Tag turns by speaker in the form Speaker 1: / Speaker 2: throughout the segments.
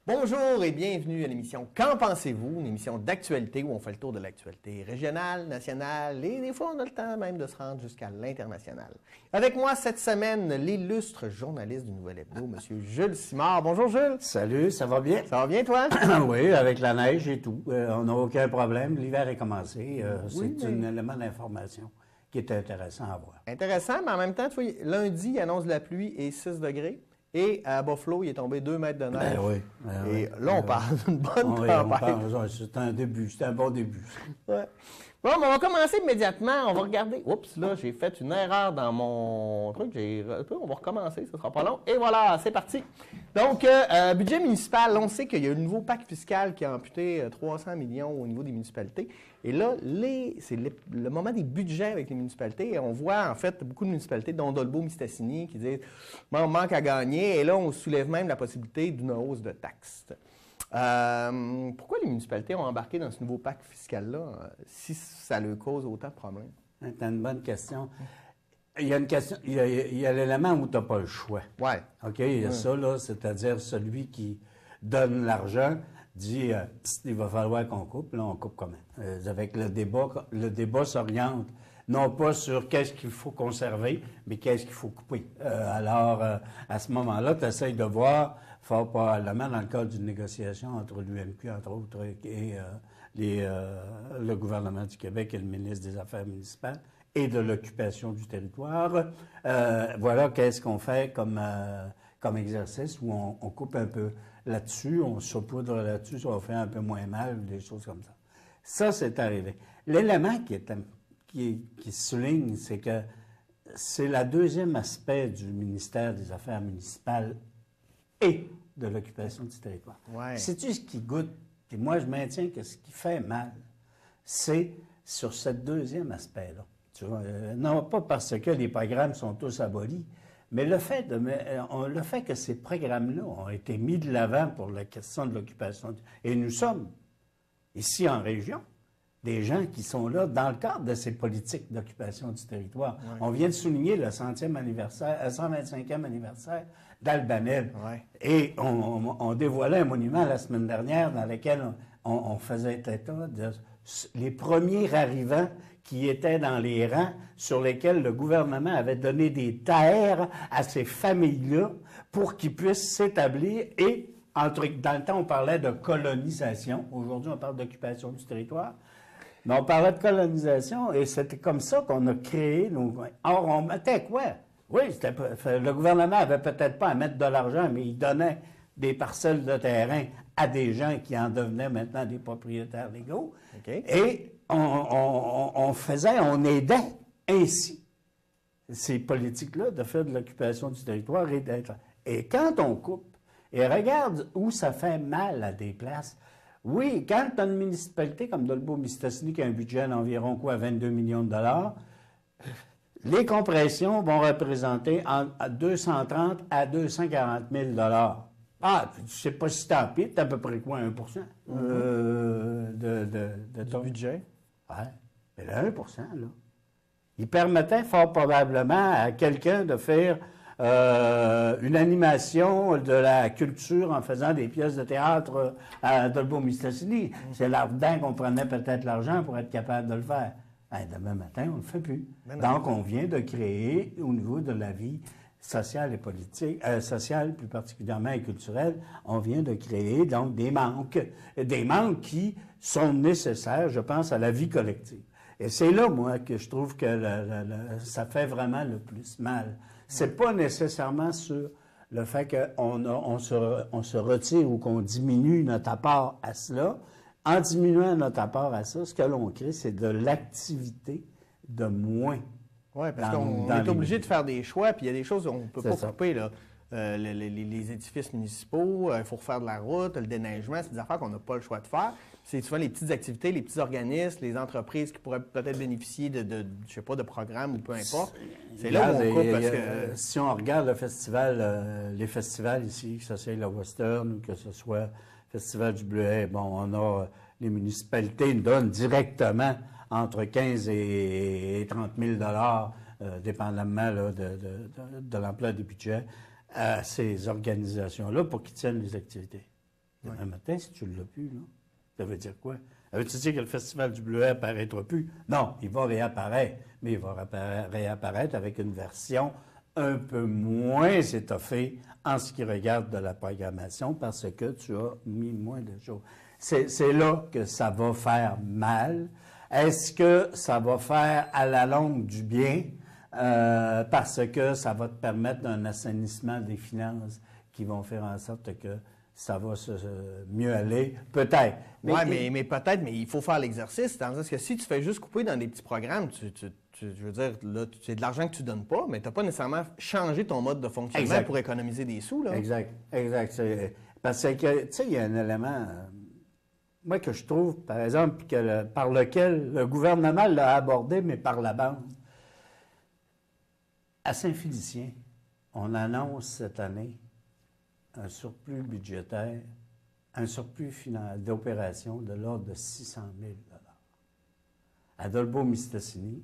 Speaker 1: Bonjour et bienvenue à l'émission Qu'en pensez-vous? Une émission d'actualité où on fait le tour de l'actualité régionale, nationale et des fois on a le temps même de se rendre jusqu'à l'international. Avec moi cette semaine, l'illustre journaliste du Nouvel Hebdo, M. Jules Simard. Bonjour Jules.
Speaker 2: Salut, ça va bien?
Speaker 1: Ça va bien toi?
Speaker 2: Oui, avec la neige et tout. On n'a aucun problème. L'hiver est commencé. C'est un élément d'information qui est intéressant à voir.
Speaker 1: Intéressant, mais en même temps, tu vois, lundi, il annonce de la pluie et 6 degrés. Et à Buffalo, il est tombé 2 mètres de neige.
Speaker 2: Ben oui.
Speaker 1: Et là, on parle d'une bonne tempête.
Speaker 2: C'est un début, c'est un bon début.
Speaker 1: Ouais. Bon, on va commencer immédiatement. On va regarder. Oups, là, j'ai fait une erreur dans mon truc. On va recommencer, ça sera pas long. Et voilà, c'est parti. Donc, budget municipal, on sait qu'il y a un nouveau pacte fiscal qui a amputé 300 millions au niveau des municipalités. Et là, c'est le moment des budgets avec les municipalités. Et on voit, en fait, beaucoup de municipalités, dont Dolbeau-Mistassini, qui disent « manque à gagner ». Et là, on soulève même la possibilité d'une hausse de taxes. Pourquoi les municipalités ont embarqué dans ce nouveau pacte fiscal-là si ça leur cause autant de problèmes?
Speaker 2: C'est une bonne question. Il y a une question, il y a l'élément où tu n'as pas le choix.
Speaker 1: Oui.
Speaker 2: OK? Il y a ça, là, c'est-à-dire celui qui donne l'argent dit il va falloir qu'on coupe. Là, on coupe comment? Avec le débat s'oriente non pas sur qu'est-ce qu'il faut conserver, mais qu'est-ce qu'il faut couper. Alors, à ce moment-là, tu essaies de voir, fort probablement dans le cadre d'une négociation entre l'UMQ, entre autres, et le gouvernement du Québec et le ministre des Affaires municipales et de l'occupation du territoire. Voilà qu'est-ce qu'on fait comme exercice où on coupe un peu là-dessus, on saupoudre là-dessus, ça va faire un peu moins mal, des choses comme ça. Ça, c'est arrivé. L'élément qui souligne, c'est que c'est le deuxième aspect du ministère des Affaires municipales et de l'occupation du territoire.
Speaker 1: Ouais.
Speaker 2: Sais-tu ce qui goûte? Et moi, je maintiens que ce qui fait mal, c'est sur ce deuxième aspect-là. Tu vois, non pas parce que les programmes sont tous abolis, mais le fait que ces programmes-là ont été mis de l'avant pour la question de l'occupation. Et nous sommes, ici en région, des gens qui sont là dans le cadre de ces politiques d'occupation du territoire. Ouais. On vient de souligner le 125e anniversaire d'Albanel. Ouais. Et on dévoilait un monument la semaine dernière dans lequel on faisait état de les premiers arrivants qui étaient dans les rangs sur lesquels le gouvernement avait donné des terres à ces familles-là pour qu'ils puissent s'établir et, dans le temps, on parlait de colonisation. Aujourd'hui, on parle d'occupation du territoire. Mais on parlait de colonisation et c'était comme ça qu'on a créé nos... Or, on mettait quoi? Oui, le gouvernement avait peut-être pas à mettre de l'argent, mais il donnait des parcelles de terrain à des gens qui en devenaient maintenant des propriétaires légaux. Okay. Et on aidait ainsi ces politiques-là de faire de l'occupation du territoire et d'être... Et quand on coupe, et regarde où ça fait mal à des places... Oui, quand tu as une municipalité comme Dolbeau-Mistassini qui a un budget d'environ 22 millions de dollars, les compressions vont représenter entre 230 à 240 000 dollars. Ah, je ne sais pas si t'en pis, t'as à peu près quoi, 1 de
Speaker 1: ton budget?
Speaker 2: Oui, mais le 1 là. Il permettait fort probablement à quelqu'un de faire une animation de la culture en faisant des pièces de théâtre à Dolbeau-Mistassini. C'est là-dedans qu'on prenait peut-être l'argent pour être capable de le faire. Ben, demain matin, on ne le fait plus. Donc, on vient de créer, au niveau de la vie sociale et politique, sociale plus particulièrement et culturelle, on vient de créer donc des manques qui sont nécessaires, je pense, à la vie collective. Et c'est là, moi, que je trouve que ça fait vraiment le plus mal. C'est pas nécessairement sur le fait qu'on se retire ou qu'on diminue notre apport à cela. En diminuant notre apport à ça, ce que l'on crée, c'est de l'activité de moins.
Speaker 1: Oui, parce qu'on est obligé de faire des choix, puis il y a des choses qu'on ne peut pas couper, là. Les édifices municipaux, il faut refaire de la route, le déneigement, c'est des affaires qu'on n'a pas le choix de faire. C'est souvent les petites activités, les petits organismes, les entreprises qui pourraient peut-être bénéficier je sais pas, de programmes ou peu importe. C'est là où on coupe parce que...
Speaker 2: Si on regarde le festival, les festivals ici, que ce soit la Western ou que ce soit le Festival du Bleuet, bon, on a... Les municipalités nous donnent directement entre 15 et 30 000 dépendamment là, de l'emploi des budgets, à ces organisations-là pour qu'ils tiennent les activités. Demain matin, si tu ne l'as plus, là, ça veut dire quoi? Ça veut-tu dire que le Festival du Bleuet n'apparaîtra plus? Non, il va réapparaître, mais il va réapparaître avec une version un peu moins étoffée en ce qui regarde de la programmation parce que tu as mis moins de choses. C'est là que ça va faire mal. Est-ce que ça va faire à la longue du bien parce que ça va te permettre un assainissement des finances qui vont faire en sorte que ça va mieux aller? Peut-être.
Speaker 1: Mais peut-être, mais il faut faire l'exercice. Dans le sens que si tu fais juste couper dans des petits programmes, je veux dire, là, c'est de l'argent que tu donnes pas, mais tu n'as pas nécessairement changé ton mode de fonctionnement pour économiser des sous. Là.
Speaker 2: Exact. Parce que, tu sais, il y a un élément, moi, que je trouve, par exemple, par lequel le gouvernement l'a abordé, mais par la bande. À Saint-Félicien, on annonce cette année un surplus budgétaire, un surplus d'opération de l'ordre de 600 000 $. À Dolbeau-Mistassini,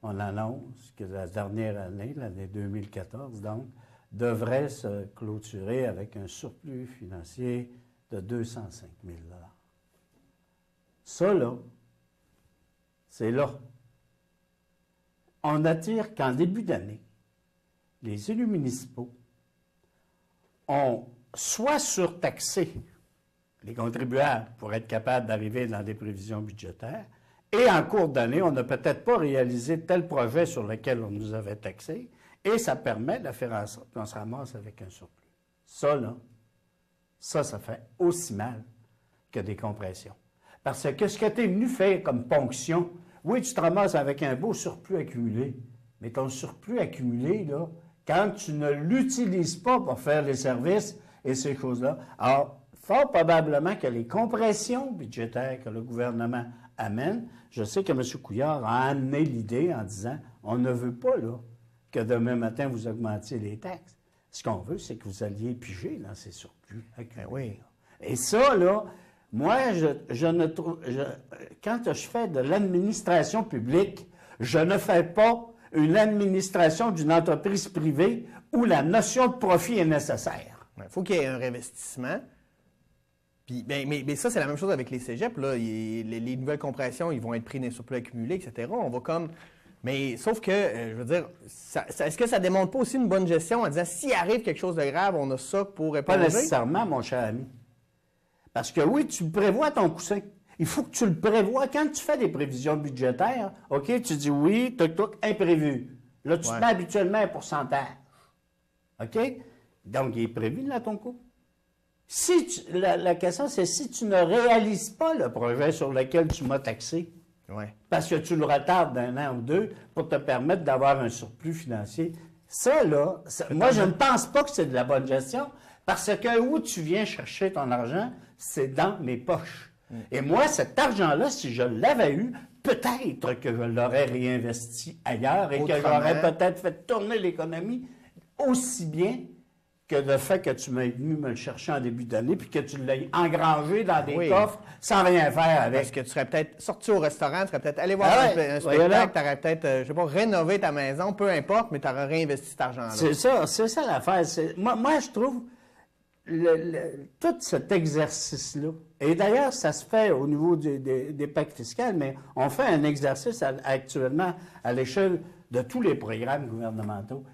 Speaker 2: on annonce que la dernière année, l'année 2014, donc, devrait se clôturer avec un surplus financier de 205 000 $. Ça, là, c'est là. On attire qu'en début d'année, les élus municipaux ont soit surtaxé les contribuables pour être capables d'arriver dans des prévisions budgétaires, et en cours d'année, on n'a peut-être pas réalisé tel projet sur lequel on nous avait taxé, et ça permet de faire en sorte qu'on se ramasse avec un surplus. Ça, là, ça fait aussi mal que des compressions. Parce que ce que tu es venu faire comme ponction, oui, tu te ramasses avec un beau surplus accumulé, mais ton surplus accumulé, là, quand tu ne l'utilises pas pour faire les services et ces choses-là, alors, fort probablement que les compressions budgétaires que le gouvernement amène, je sais que M. Couillard a amené l'idée en disant, on ne veut pas, là, que demain matin, vous augmentiez les taxes. Ce qu'on veut, c'est que vous alliez piger dans ces surplus accumulés.
Speaker 1: Oui.
Speaker 2: Et ça, là, moi, quand je fais de l'administration publique, je ne fais pas une administration d'une entreprise privée où la notion de profit est nécessaire.
Speaker 1: Il faut qu'il y ait un réinvestissement. Puis, mais ça, c'est la même chose avec les cégeps. Là. Les nouvelles compressions, ils vont être pris dans les surplus accumulés, etc. On va comme... Mais sauf que, je veux dire, est-ce que ça ne démontre pas aussi une bonne gestion en disant, s'il arrive quelque chose de grave, on a ça pour répondre?
Speaker 2: Pas nécessairement, mon cher ami. Parce que oui, tu prévois ton coussin. Il faut que tu le prévois. Quand tu fais des prévisions budgétaires, OK, tu dis oui, imprévu. Là, tu te mets habituellement un pourcentage. OK? Donc, il est prévu là, ton coût. La question, c'est si tu ne réalises pas le projet sur lequel tu m'as taxé, parce que tu le retardes d'un an ou deux pour te permettre d'avoir un surplus financier, ça, là, moi, je ne pense pas que c'est de la bonne gestion, parce que où tu viens chercher ton argent, c'est dans mes poches. Et moi, cet argent-là, si je l'avais eu, peut-être que je l'aurais réinvesti ailleurs et que j'aurais peut-être fait tourner l'économie aussi bien que le fait que tu m'aies venu me le chercher en début d'année puis que tu l'aies engrangé dans des coffres sans rien faire avec.
Speaker 1: Parce que tu serais peut-être sorti au restaurant, tu serais peut-être allé voir un spectacle, tu aurais peut-être, je sais pas, rénové ta maison, peu importe, mais tu aurais réinvesti cet argent-là.
Speaker 2: C'est ça l'affaire. Moi, je trouve tout cet exercice-là, et d'ailleurs, ça se fait au niveau des pactes fiscales, mais on fait un exercice actuellement à l'échelle de tous les programmes gouvernementaux.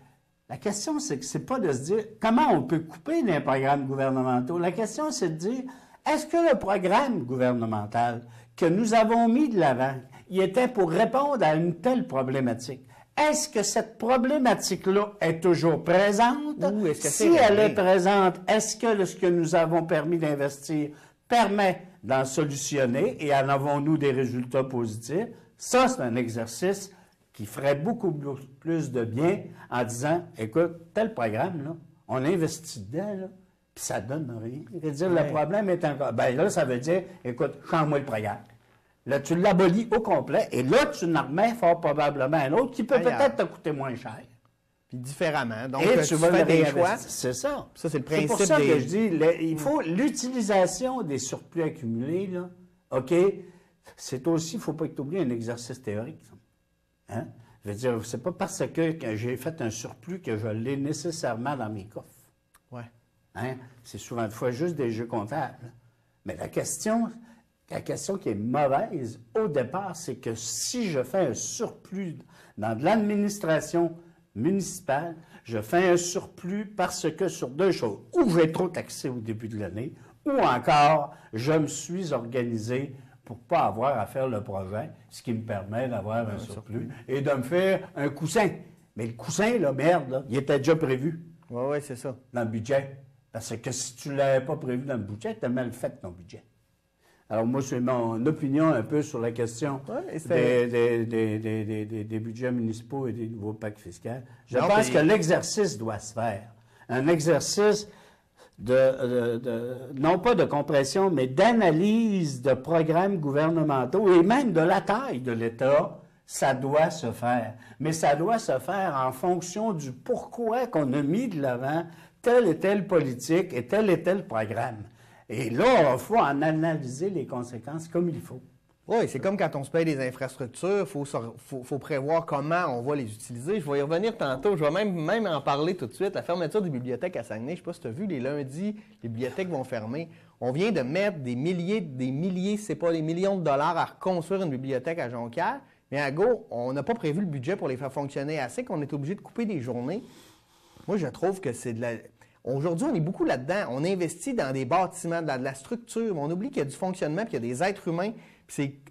Speaker 2: La question, c'est que c'est pas de se dire comment on peut couper les programmes gouvernementaux. La question, c'est de dire est-ce que le programme gouvernemental que nous avons mis de l'avant, il était pour répondre à une telle problématique? Est-ce que cette problématique-là est toujours présente? Si elle est présente, est-ce que ce que nous avons permis d'investir permet d'en solutionner et en avons-nous des résultats positifs? Ça, c'est un exercice qui ferait beaucoup plus de bien en disant, écoute, tel programme, là, on investit dedans, là, puis ça donne rien. C'est-à-dire, le problème est encore... Bien là, ça veut dire, écoute, change-moi le programme. Là, tu l'abolis au complet, et là, tu en remets fort probablement un autre qui peut peut-être te coûter moins cher.
Speaker 1: Puis différemment. Donc,
Speaker 2: et tu vas
Speaker 1: fais des
Speaker 2: choix. C'est ça.
Speaker 1: Ça, c'est le principe.
Speaker 2: C'est pour ça que je dis, il faut l'utilisation des surplus accumulés, là, OK, c'est aussi, il ne faut pas que tu oublies un exercice théorique. Hein? Je veux dire, c'est pas parce que j'ai fait un surplus que je l'ai nécessairement dans mes coffres.
Speaker 1: Oui.
Speaker 2: Hein? C'est souvent de fois juste des jeux comptables. Mais la question qui est mauvaise au départ, c'est que si je fais un surplus dans de l'administration municipale, je fais un surplus parce que sur deux choses, ou j'ai trop taxé au début de l'année, ou encore je me suis organisé pour ne pas avoir à faire le projet, ce qui me permet d'avoir un surplus et de me faire un coussin. Mais le coussin, là, merde, là, il était déjà prévu.
Speaker 1: Oui, c'est ça.
Speaker 2: Dans le budget. Parce que si tu ne l'avais pas prévu dans le budget, tu as mal fait ton budget. Alors, moi, c'est mon opinion un peu sur la question des budgets municipaux et des nouveaux pactes fiscaux. Je pense que l'exercice doit se faire. Un exercice non pas de compression, mais d'analyse de programmes gouvernementaux et même de la taille de l'État. Ça doit se faire. Mais ça doit se faire en fonction du pourquoi qu'on a mis de l'avant telle et telle politique et tel programme. Et là, il faut en analyser les conséquences comme il faut.
Speaker 1: Oui, c'est comme quand on se paye des infrastructures, il faut prévoir comment on va les utiliser. Je vais y revenir tantôt, je vais même en parler tout de suite. La fermeture des bibliothèques à Saguenay, je ne sais pas si tu as vu, les lundis, les bibliothèques vont fermer. On vient de mettre des milliers, c'est pas des millions de dollars à reconstruire une bibliothèque à Jonquière, mais à Go, on n'a pas prévu le budget pour les faire fonctionner assez, qu'on est obligé de couper des journées. Moi, je trouve que c'est de la... Aujourd'hui, on est beaucoup là-dedans. On investit dans des bâtiments, de la structure, mais on oublie qu'il y a du fonctionnement, puis qu'il y a des êtres humains.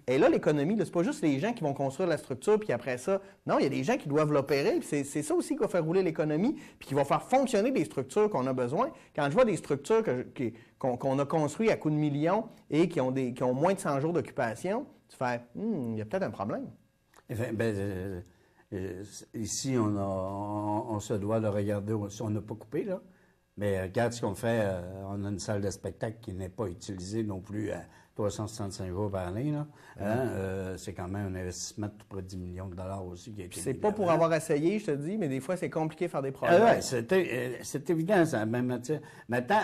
Speaker 1: Et là, l'économie, c'est pas juste les gens qui vont construire la structure, puis après ça, non, il y a des gens qui doivent l'opérer, puis c'est ça aussi qui va faire rouler l'économie, puis qui va faire fonctionner des structures qu'on a besoin. Quand je vois des structures qu'on a construites à coups de millions et qui ont moins de 100 jours d'occupation, tu fais, il y a peut-être un problème.
Speaker 2: Ici, on se doit de regarder, on n'a pas coupé, là, mais regarde ce qu'on fait, on a une salle de spectacle qui n'est pas utilisée non plus à 365 jours par année, là. Hein? C'est quand même un investissement de tout près de 10 millions de dollars aussi qui a été
Speaker 1: C'est pas pour avoir essayé, je te dis, mais des fois, c'est compliqué de faire des projets.
Speaker 2: Oui, c'est évident, ça. Même, maintenant,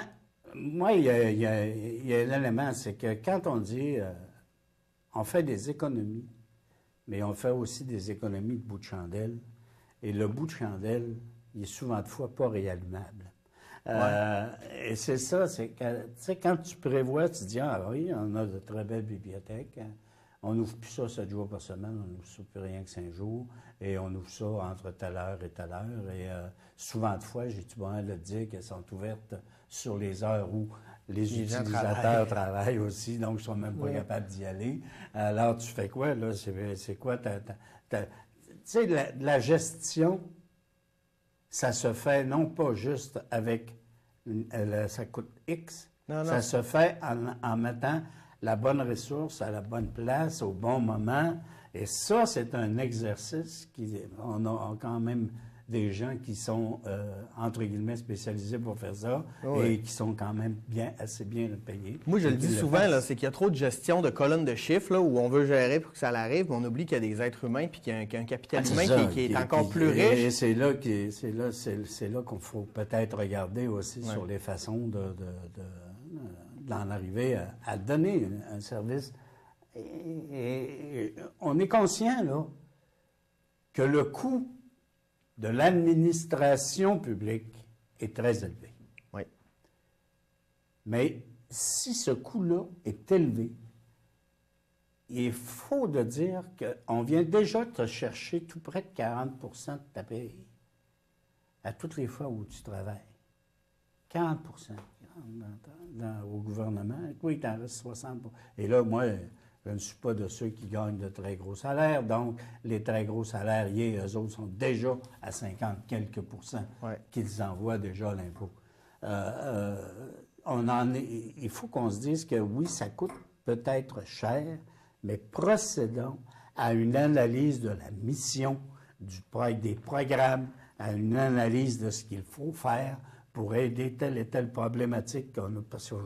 Speaker 2: moi, il y a un élément, c'est que quand on dit on fait des économies, mais on fait aussi des économies de bout de chandelle. Et le bout de chandelle, il est souvent de fois pas réallumable. Et c'est ça, c'est que, tu sais, quand tu prévois, tu dis, ah oui, on a de très belles bibliothèques, hein. On n'ouvre plus ça 7 jours par semaine, on n'ouvre ça plus rien que 5 jours, et on ouvre ça entre telle heure et telle heure. Et souvent de fois, j'ai-tu besoin de dire qu'elles sont ouvertes sur les heures où les utilisateurs travaillent aussi, donc ils ne sont même pas capables d'y aller. Alors, tu fais quoi, là? C'est quoi tu sais, la gestion, ça se fait non pas juste avec ça coûte X, ça se fait en mettant la bonne ressource à la bonne place, au bon moment. Et ça, c'est un exercice on a quand même des gens qui sont, entre guillemets, spécialisés pour faire ça et qui sont quand même assez bien payés.
Speaker 1: Moi, je le dis souvent, là, c'est qu'il y a trop de gestion de colonnes de chiffres là, où on veut gérer pour que ça arrive, mais on oublie qu'il y a des êtres humains puis qu'il y a un capital humain qui est encore plus riche.
Speaker 2: Et c'est là qu'on faut peut-être regarder aussi sur les façons d'en arriver à donner un service. Et on est conscient, là, que le coût de l'administration publique est très élevé.
Speaker 1: Oui.
Speaker 2: Mais si ce coût-là est élevé, il est faux de dire qu'on vient déjà te chercher tout près de 40 de ta paye à toutes les fois où tu travailles. 40 au gouvernement. Oui, il t'en reste 60 Et là, moi, je ne suis pas de ceux qui gagnent de très gros salaires. Donc, les très gros salariés, eux autres, sont déjà à 50 quelques pourcents qu'ils envoient déjà à l'impôt. Il faut qu'on se dise que oui, ça coûte peut-être cher, mais procédons à une analyse de la mission, des programmes, à une analyse de ce qu'il faut faire pour aider telle et telle problématique qu'on a. Parce que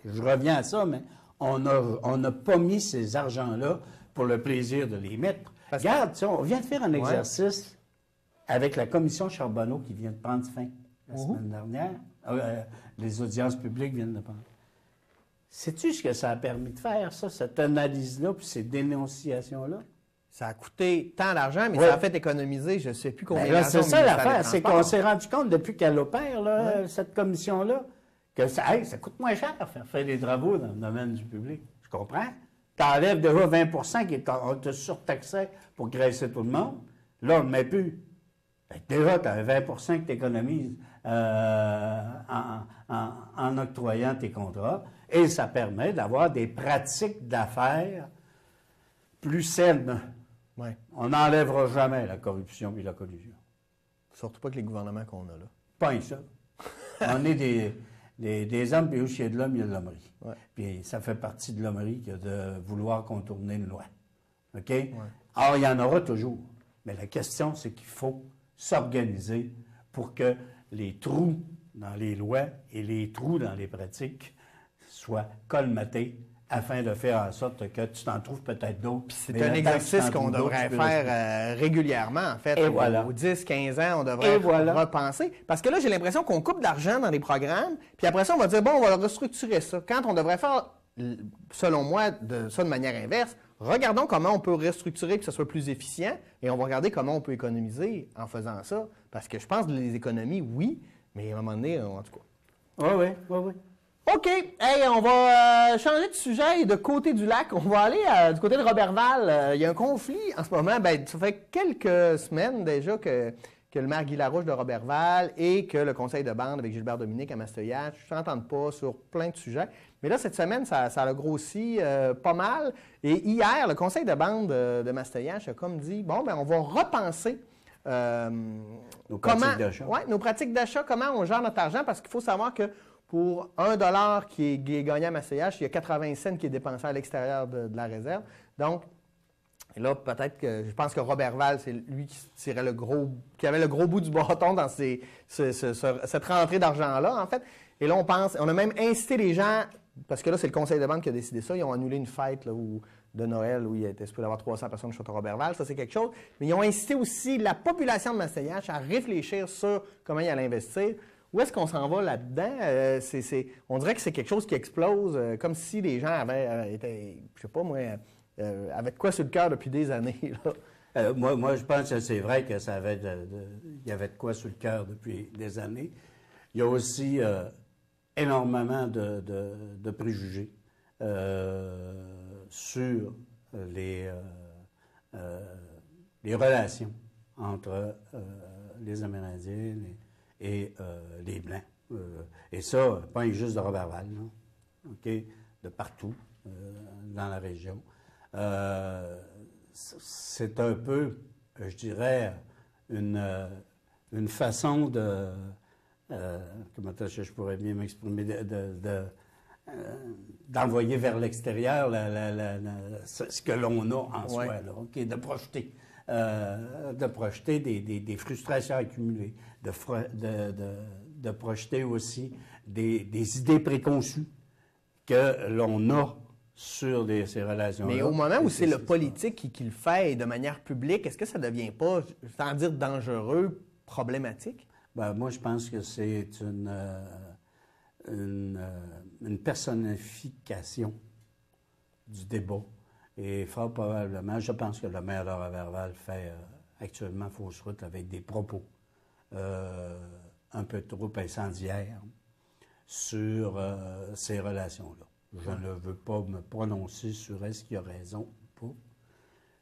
Speaker 2: je reviens à ça, mais on n'a pas mis ces argents-là pour le plaisir de les mettre. Regarde, on vient de faire un exercice avec la commission Charbonneau qui vient de prendre fin la semaine dernière. Les audiences publiques viennent de prendre. Sais-tu ce que ça a permis de faire, ça, cette analyse-là, puis ces dénonciations-là?
Speaker 1: Ça a coûté tant d'argent, mais ça a fait économiser, je ne sais plus combien d'argent.
Speaker 2: C'est ça l'affaire, c'est qu'on s'est rendu compte depuis qu'elle opère, là, cette commission-là, que ça coûte moins cher faire des travaux dans le domaine du public. Je comprends. Tu enlèves déjà 20 qui te surtaxait pour graisser tout le monde. Là, on ne met plus. Déjà, tu as 20 que tu économises en octroyant tes contrats. Et ça permet d'avoir des pratiques d'affaires plus saines.
Speaker 1: Ouais.
Speaker 2: On n'enlèvera jamais la corruption et la collusion.
Speaker 1: Surtout pas que les gouvernements qu'on a là.
Speaker 2: Pas ça. On est des hommes, puis où il y a de l'homme, il y a de l'hommerie.
Speaker 1: Ouais.
Speaker 2: Puis ça fait partie de l'hommerie que de vouloir contourner une loi. OK?
Speaker 1: Ouais.
Speaker 2: Or, il y en aura toujours. Mais la question, c'est qu'il faut s'organiser pour que les trous dans les lois et les trous dans les pratiques soient colmatés afin de faire en sorte que tu t'en trouves peut-être d'autres.
Speaker 1: C'est un exercice qu'on devrait faire régulièrement, en fait.
Speaker 2: Et voilà.
Speaker 1: Aux 10-15 ans, on devrait repenser. Parce que là, j'ai l'impression qu'on coupe de l'argent dans les programmes, puis après ça, on va dire, bon, on va restructurer ça. Quand on devrait faire, selon moi, ça de manière inverse, regardons comment on peut restructurer que ce soit plus efficient, et on va regarder comment on peut économiser en faisant ça. Parce que je pense que les économies, oui, mais à un moment donné, en tout cas.
Speaker 2: Oui.
Speaker 1: OK. Hey, on va changer de sujet et de côté du lac. On va aller du côté de Roberval. Il y a un conflit en ce moment. Ben, ça fait quelques semaines déjà que le maire Guy Larouche de Roberval et que le conseil de bande avec Gilbert Dominique à Mastoyache ne s'entendent pas sur plein de sujets. Mais là, cette semaine, ça a grossi pas mal. Et hier, le conseil de bande de Mastoyache a comme dit, bon, ben on va repenser
Speaker 2: nos pratiques d'achat.
Speaker 1: Ouais, nos pratiques d'achat, comment on gère notre argent, parce qu'il faut savoir que pour $1 qui est gagné à Mastoyache, il y a 80 cents qui est dépensé à l'extérieur de la réserve. Donc, là, peut-être que je pense que Roberval, c'est lui qui avait le gros bout du bâton dans cette rentrée d'argent-là, en fait. Et là, on a même incité les gens, parce que là, c'est le conseil de bande qui a décidé ça, ils ont annulé une fête là, de Noël où il était supposé avoir 300 personnes au Château Roberval, ça c'est quelque chose. Mais ils ont incité aussi la population de Mastoyache à réfléchir sur comment ils allaient investir. Où est-ce qu'on s'en va là-dedans? On dirait que c'est quelque chose qui explose, comme si les gens avaient été, je sais pas moi, avaient de quoi sur le cœur depuis des années. Là.
Speaker 2: Moi, je pense que c'est vrai que il y avait de quoi sur le cœur depuis des années. Il y a aussi énormément de préjugés sur les relations entre les Amérindiens et les Blancs. Et ça, pas juste de Roberval, non? OK? De partout dans la région. C'est un peu, je dirais, une façon de... comment je pourrais bien m'exprimer? D'envoyer vers l'extérieur ce que l'on a en soi, là, okay? De projeter des frustrations accumulées, de projeter aussi des idées préconçues que l'on a sur ces relations-là.
Speaker 1: Mais au moment où c'est le politique qui le fait de manière publique, est-ce que ça ne devient pas, sans dire dangereux, problématique?
Speaker 2: Ben, moi, je pense que c'est une personnification du débat. Et fort probablement, je pense que le maire de Roberval fait actuellement fausse route avec des propos un peu trop incendiaires sur ces relations-là. Je ne veux pas me prononcer sur est-ce qu'il y a raison ou pas.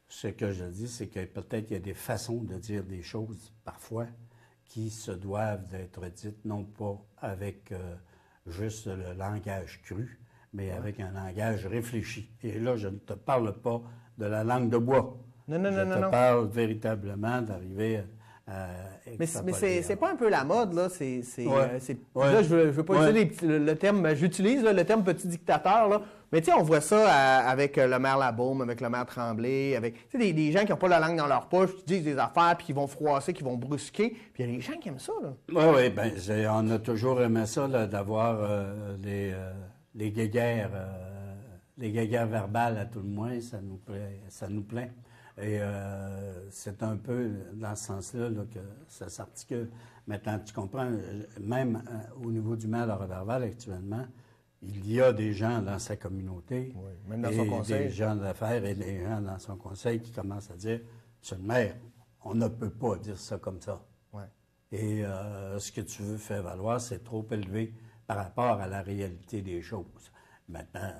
Speaker 2: Ce que je dis, c'est que peut-être il y a des façons de dire des choses, parfois, qui se doivent d'être dites, non pas avec juste le langage cru, mais avec un langage réfléchi. Et là, je ne te parle pas de la langue de bois.
Speaker 1: Non.
Speaker 2: Je te parle véritablement d'arriver à
Speaker 1: mais c'est pas un peu la mode, là.
Speaker 2: Là,
Speaker 1: je veux pas utiliser le terme, j'utilise le terme petit dictateur, là. Mais tu sais, on voit ça avec le maire Labaume, avec le maire Tremblay, avec des gens qui n'ont pas la langue dans leur poche, qui disent des affaires, puis qui vont froisser, qui vont brusquer. Puis il y a des gens qui aiment ça, là.
Speaker 2: Oui, bien, on a toujours aimé ça, d'avoir les guéguerres verbales, à tout le moins, ça nous plaît. Et c'est un peu dans ce sens-là que ça s'articule. Maintenant, tu comprends, même au niveau du maire de Roberval actuellement, il y a des gens dans sa communauté,
Speaker 1: même dans son conseil,
Speaker 2: des gens d'affaires et des gens dans son conseil qui commencent à dire « Monsieur le maire, on ne peut pas dire ça comme ça. Ouais. Et ce que tu veux faire valoir, c'est trop élevé par rapport à la réalité des choses. Maintenant,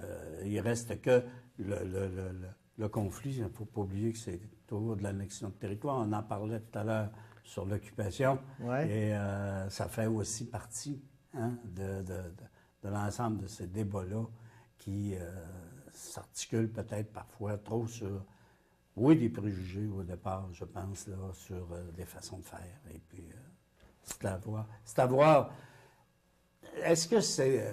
Speaker 2: il reste que le conflit, il ne faut pas oublier que c'est autour de l'annexion de territoire. On en parlait tout à l'heure sur l'occupation.
Speaker 1: Ouais.
Speaker 2: Et ça fait aussi partie de l'ensemble de ces débats-là qui s'articulent peut-être parfois trop sur, oui, des préjugés au départ, je pense, là, sur des façons de faire. Et puis, c'est à voir. Est-ce que c'est...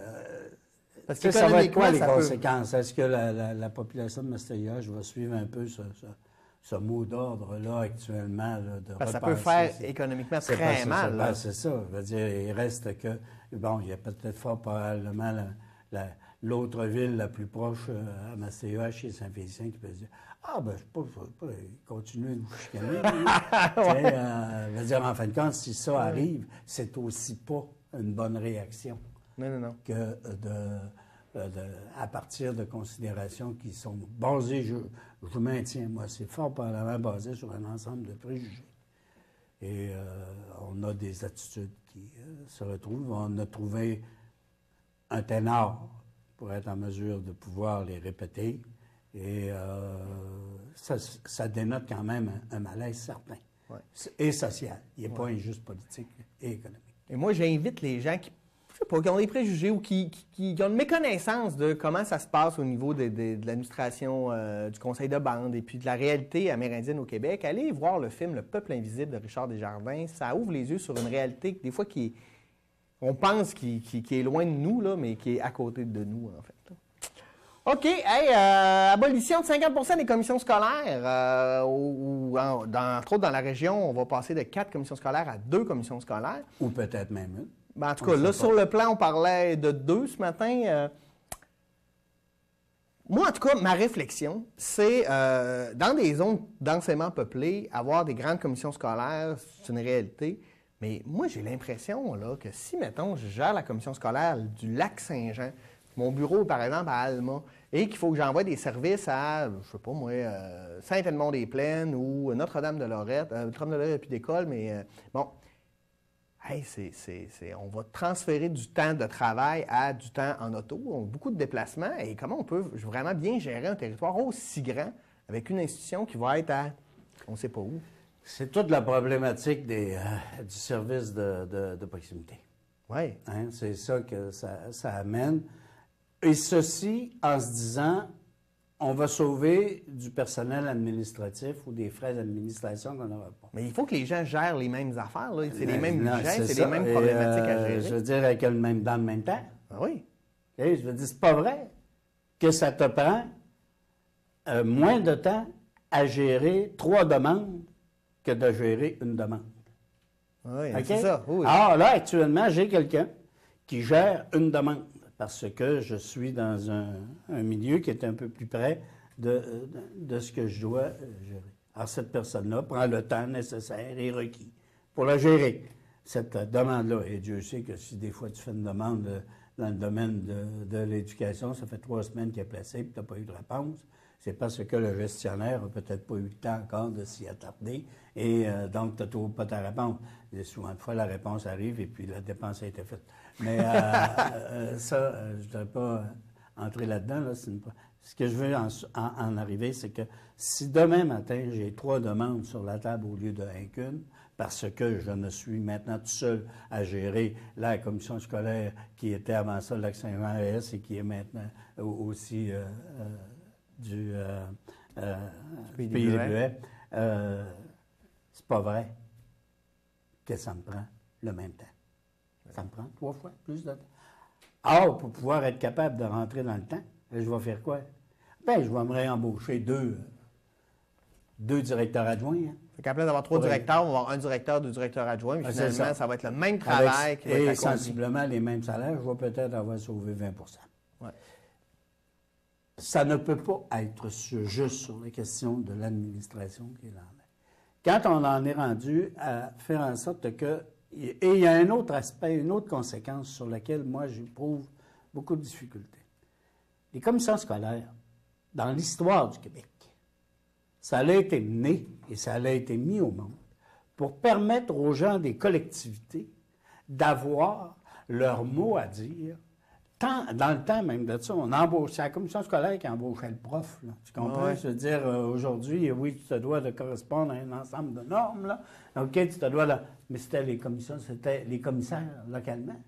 Speaker 1: Parce que
Speaker 2: ça va être quoi les
Speaker 1: ça
Speaker 2: conséquences? Est-ce que la population de Mastéillage va suivre un peu ce mot d'ordre-là actuellement? Là,
Speaker 1: Parce que ça peut faire économiquement très mal.
Speaker 2: Ben, c'est ça. Je veux dire, il reste que... Bon, il y a peut-être fort probablement l'autre ville la plus proche à Mastéillage, chez Saint-Félicien, qui peut dire « Ah, ben, je ne peux pas continuer de vous chicaner. » Je veux dire, en fin de compte, si ça arrive, c'est aussi pas une bonne réaction.
Speaker 1: Non.
Speaker 2: Que à partir de considérations qui sont basées, je maintiens, moi, c'est fort probablement basé sur un ensemble de préjugés. Et on a des attitudes qui se retrouvent. On a trouvé un ténor pour être en mesure de pouvoir les répéter. Et ça dénote quand même un malaise certain.
Speaker 1: Ouais.
Speaker 2: Et social. Il n'est pas juste politique et économique.
Speaker 1: Et moi, j'invite les gens qui ont des préjugés ou qui ont une méconnaissance de comment ça se passe au niveau de l'administration du conseil de bande et puis de la réalité amérindienne au Québec. Allez voir le film « Le peuple invisible » de Richard Desjardins. Ça ouvre les yeux sur une réalité des fois on pense qui est loin de nous, là, mais qui est à côté de nous, en fait. OK. Hey, abolition de 50 des commissions scolaires. Entre autres, dans la région, on va passer de 4 commissions scolaires à 2 commissions scolaires.
Speaker 2: Ou peut-être même une.
Speaker 1: Ben, en tout cas, là, sur le plan, on parlait de 2 ce matin. Moi, en tout cas, ma réflexion, c'est dans des zones densément peuplées, avoir des grandes commissions scolaires, c'est une réalité. Mais moi, j'ai l'impression là, que si, mettons, je gère la commission scolaire du Lac-Saint-Jean, mon bureau, par exemple, à Alma, et qu'il faut que j'envoie des services à, je sais pas moi, Saint-Edmond-des-Plaines ou Notre-Dame-de-Lorette, Notre-Dame-de-Lorette puis d'école, mais bon, hey, on va transférer du temps de travail à du temps en auto, on a beaucoup de déplacements, et comment on peut vraiment bien gérer un territoire aussi grand avec une institution qui va être à, on ne sait pas où.
Speaker 2: C'est toute la problématique du service de proximité.
Speaker 1: Oui.
Speaker 2: Hein? C'est ça que ça amène. Et ceci en se disant, on va sauver du personnel administratif ou des frais d'administration qu'on n'aura pas.
Speaker 1: Mais il faut que les gens gèrent les mêmes affaires. Là. C'est les mêmes
Speaker 2: Non,
Speaker 1: budgets, c'est les mêmes problématiques à gérer.
Speaker 2: Je veux dire, avec dans le même temps.
Speaker 1: Ah oui.
Speaker 2: Okay? Je veux dire, c'est pas vrai que ça te prend moins de temps à gérer 3 demandes que de gérer une demande.
Speaker 1: Oui,
Speaker 2: okay?
Speaker 1: C'est ça. Oui.
Speaker 2: Alors là, actuellement, j'ai quelqu'un qui gère une demande parce que je suis dans un milieu qui est un peu plus près de ce que je dois gérer. Alors, cette personne-là prend le temps nécessaire et requis pour la gérer, cette demande-là. Et Dieu sait que si des fois tu fais une demande dans le domaine de l'éducation, ça fait 3 semaines qu'il est placé et tu n'as pas eu de réponse, c'est parce que le gestionnaire n'a peut-être pas eu le temps encore de s'y attarder et donc tu n'as toujours pas ta réponse. Et souvent de fois, la réponse arrive et puis la dépense a été faite. Mais ça, je ne voudrais pas entrer là-dedans. Là, ce que je veux en arriver, c'est que si demain matin, j'ai 3 demandes sur la table au lieu de 1 parce que je ne suis maintenant tout seul à gérer la commission scolaire qui était avant ça le Lac-Saint-Jean-ES et qui est maintenant aussi du Pays des Bleuets, c'est pas vrai que ça me prend le même temps. Ça me prend 3 fois plus de temps. Or, pour pouvoir être capable de rentrer dans le temps, je vais faire quoi? Ben, je vais me réembaucher 2 directeurs adjoints. Hein.
Speaker 1: Fait qu'à place d'avoir 3 directeurs, on va avoir un directeur, 2 directeurs adjoints, mais finalement, ça va être le même travail qui va être accompli. Et
Speaker 2: sensiblement les mêmes salaires, je vais peut-être avoir sauvé 20
Speaker 1: ouais.
Speaker 2: Ça ne peut pas être juste sur les questions de l'administration qui est là. Quand on en est rendu à faire en sorte que... Et il y a un autre aspect, une autre conséquence sur laquelle moi j'éprouve beaucoup de difficultés. Les commissions scolaires, dans l'histoire du Québec, ça a été né et ça a été mis au monde pour permettre aux gens des collectivités d'avoir leur mot à dire. Dans le temps même de ça, on embauche, c'est la commission scolaire qui embauchait le prof. Là. Tu comprends?
Speaker 1: Ouais.
Speaker 2: Je veux dire, aujourd'hui, oui, tu te dois de correspondre à un ensemble de normes. Là. OK, tu te dois de... Mais c'était les commissaires localement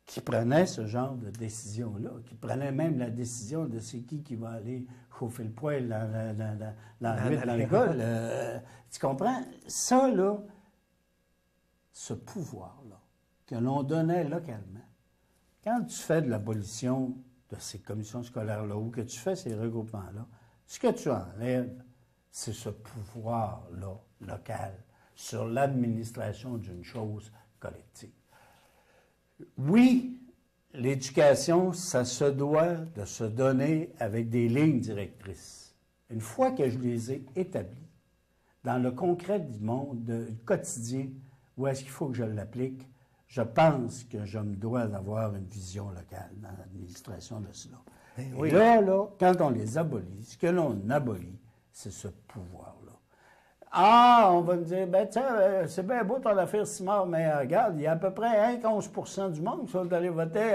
Speaker 2: qui prenaient ce genre de décision-là, qui prenaient même la décision de c'est qui va aller chauffer le poêle dans l'école. Tu comprends? Ça, là, ce pouvoir-là, que l'on donnait localement, quand tu fais de l'abolition de ces commissions scolaires-là ou que tu fais ces regroupements-là, ce que tu enlèves, c'est ce pouvoir-là local sur l'administration d'une chose collective. Oui, l'éducation, ça se doit de se donner avec des lignes directrices. Une fois que je les ai établies, dans le concret du monde, du quotidien, où est-ce qu'il faut que je l'applique, je pense que je me dois d'avoir une vision locale dans l'administration de cela. Oui. Et là, quand on les abolit, ce que l'on abolit, c'est ce pouvoir-là. Ah, on va me dire, ben tiens, c'est bien beau ton affaire Simard, mais regarde, il y a à peu près 11 % du monde qui sont allés voter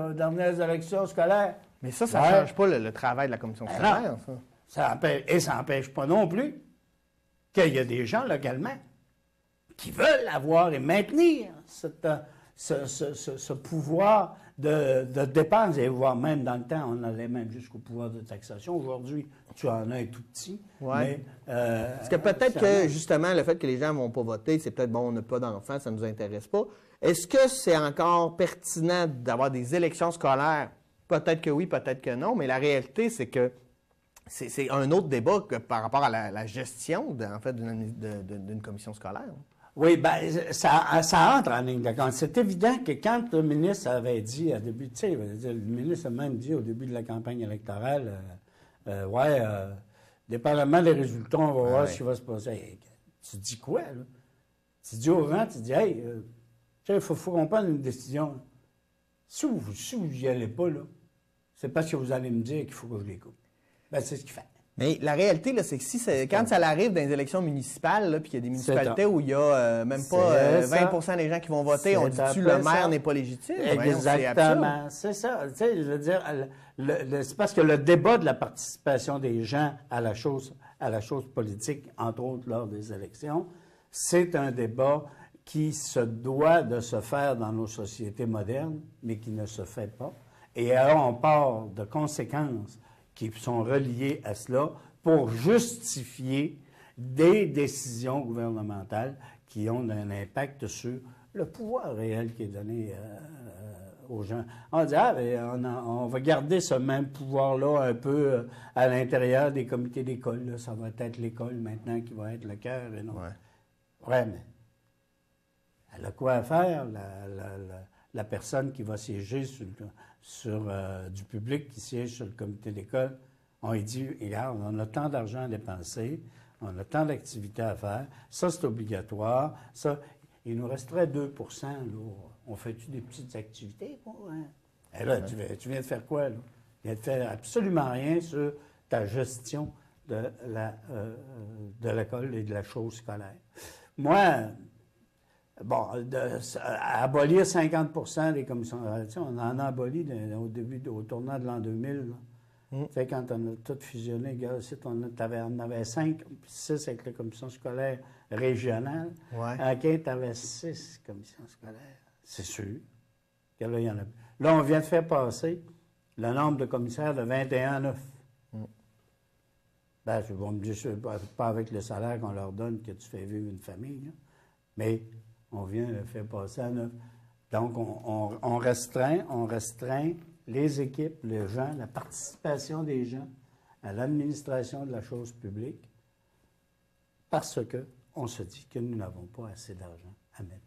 Speaker 2: aux dernières élections scolaires.
Speaker 1: Mais ça ne change pas le travail de la commission scolaire, ça.
Speaker 2: Ça n'empêche pas non plus qu'il y a des gens localement qui veulent avoir et maintenir ce pouvoir de dépenses, et voire même dans le temps, on allait même jusqu'au pouvoir de taxation. Aujourd'hui, tu en as un tout petit.
Speaker 1: Ouais. Parce que peut-être que, justement, le fait que les gens ne vont pas voter, c'est peut-être, bon, on n'a pas d'enfants, ça ne nous intéresse pas. Est-ce que c'est encore pertinent d'avoir des élections scolaires? Peut-être que oui, peut-être que non, mais la réalité, c'est que c'est un autre débat que par rapport à la gestion, en fait, d'une commission scolaire.
Speaker 2: Oui, bien, ça entre en ligne de compte. C'est évident que quand le ministre avait dit au début, tu sais, le ministre a même dit au début de la campagne électorale, dépendamment des résultats, on va voir ce qui va se passer. Hey, tu dis quoi, là? Tu dis aux gens, tu dis, hey, il faut qu'on prenne une décision. Si vous n'y allez pas, là, c'est parce que vous allez me dire qu'il faut que je les coupe. Ben, c'est ce qu'il fait.
Speaker 1: Mais la réalité, là, c'est que quand ça arrive dans les élections municipales, puis qu'il y a des municipalités où il y a même pas 20 des gens qui vont voter, on dit-tu le maire n'est pas légitime?
Speaker 2: Exactement. C'est ça. Tu sais, je veux dire, c'est parce que le débat de la participation des gens à la chose politique, entre autres lors des élections, c'est un débat qui se doit de se faire dans nos sociétés modernes, mais qui ne se fait pas. Et alors, on part de conséquences qui sont reliées à cela pour justifier des décisions gouvernementales qui ont un impact sur le pouvoir réel qui est donné aux gens. On dit, on va garder ce même pouvoir-là un peu à l'intérieur des comités d'école. Là. Ça va être l'école maintenant qui va être le cœur et non. Ouais, mais elle a quoi à faire, la personne qui va siéger sur du public qui siège sur le comité d'école. On lui dit, regarde, on a tant d'argent à dépenser, on a tant d'activités à faire, ça c'est obligatoire, ça, il nous resterait 2 % là. On fait-tu des petites activités? Hein? Et là, tu viens de faire quoi, là? Tu viens de faire absolument rien sur ta gestion de l'école et de la chose scolaire. Moi, bon, abolir 50 % des commissions, on en a aboli au tournant de l'an 2000. Tu sais, quand on a tout fusionné, on avait 5, 6 avec la commission scolaire régionale.
Speaker 1: Ouais.
Speaker 2: OK, tu avais 6 commissions scolaires. C'est sûr que là, il y en a. Là, on vient de faire passer le nombre de commissaires de 21 à 9. Ben, je vais me dire, pas avec le salaire qu'on leur donne que tu fais vivre une famille, là. Mais on vient de le faire passer à 9. Donc, on restreint les équipes, les gens, la participation des gens à l'administration de la chose publique parce qu'on se dit que nous n'avons pas assez d'argent à mettre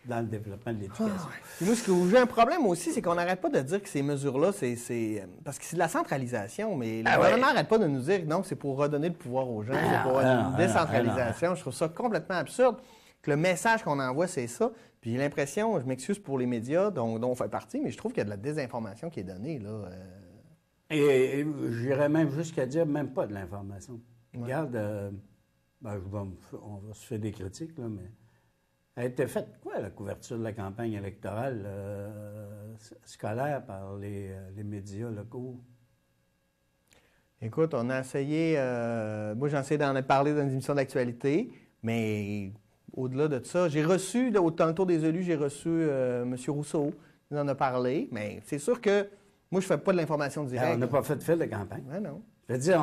Speaker 2: dans le développement de l'éducation.
Speaker 1: Nous, ce où j'ai un problème aussi, c'est qu'on n'arrête pas de dire que ces mesures-là, c'est parce que c'est de la centralisation, mais le gouvernement n'arrête pas de nous dire que non, c'est pour redonner le pouvoir aux gens, c'est pour une décentralisation. Je trouve ça complètement absurde. Que le message qu'on envoie, c'est ça. Puis j'ai l'impression, je m'excuse pour les médias dont on fait partie, mais je trouve qu'il y a de la désinformation qui est donnée, là.
Speaker 2: Et j'irais même jusqu'à dire même pas de l'information. Regarde, on va se faire des critiques, là, mais a été faite quoi, la couverture de la campagne électorale scolaire par les médias locaux?
Speaker 1: Écoute, on a essayé, moi j'ai essayé d'en parler dans une émission d'actualité, mais au-delà de ça, j'ai reçu, dans le tour des élus, j'ai reçu M. Rousseau, il en a parlé, mais c'est sûr que moi je ne fais pas de l'information directe.
Speaker 2: On n'a pas fait de fil de campagne.
Speaker 1: Ouais, non.
Speaker 2: Je veux dire,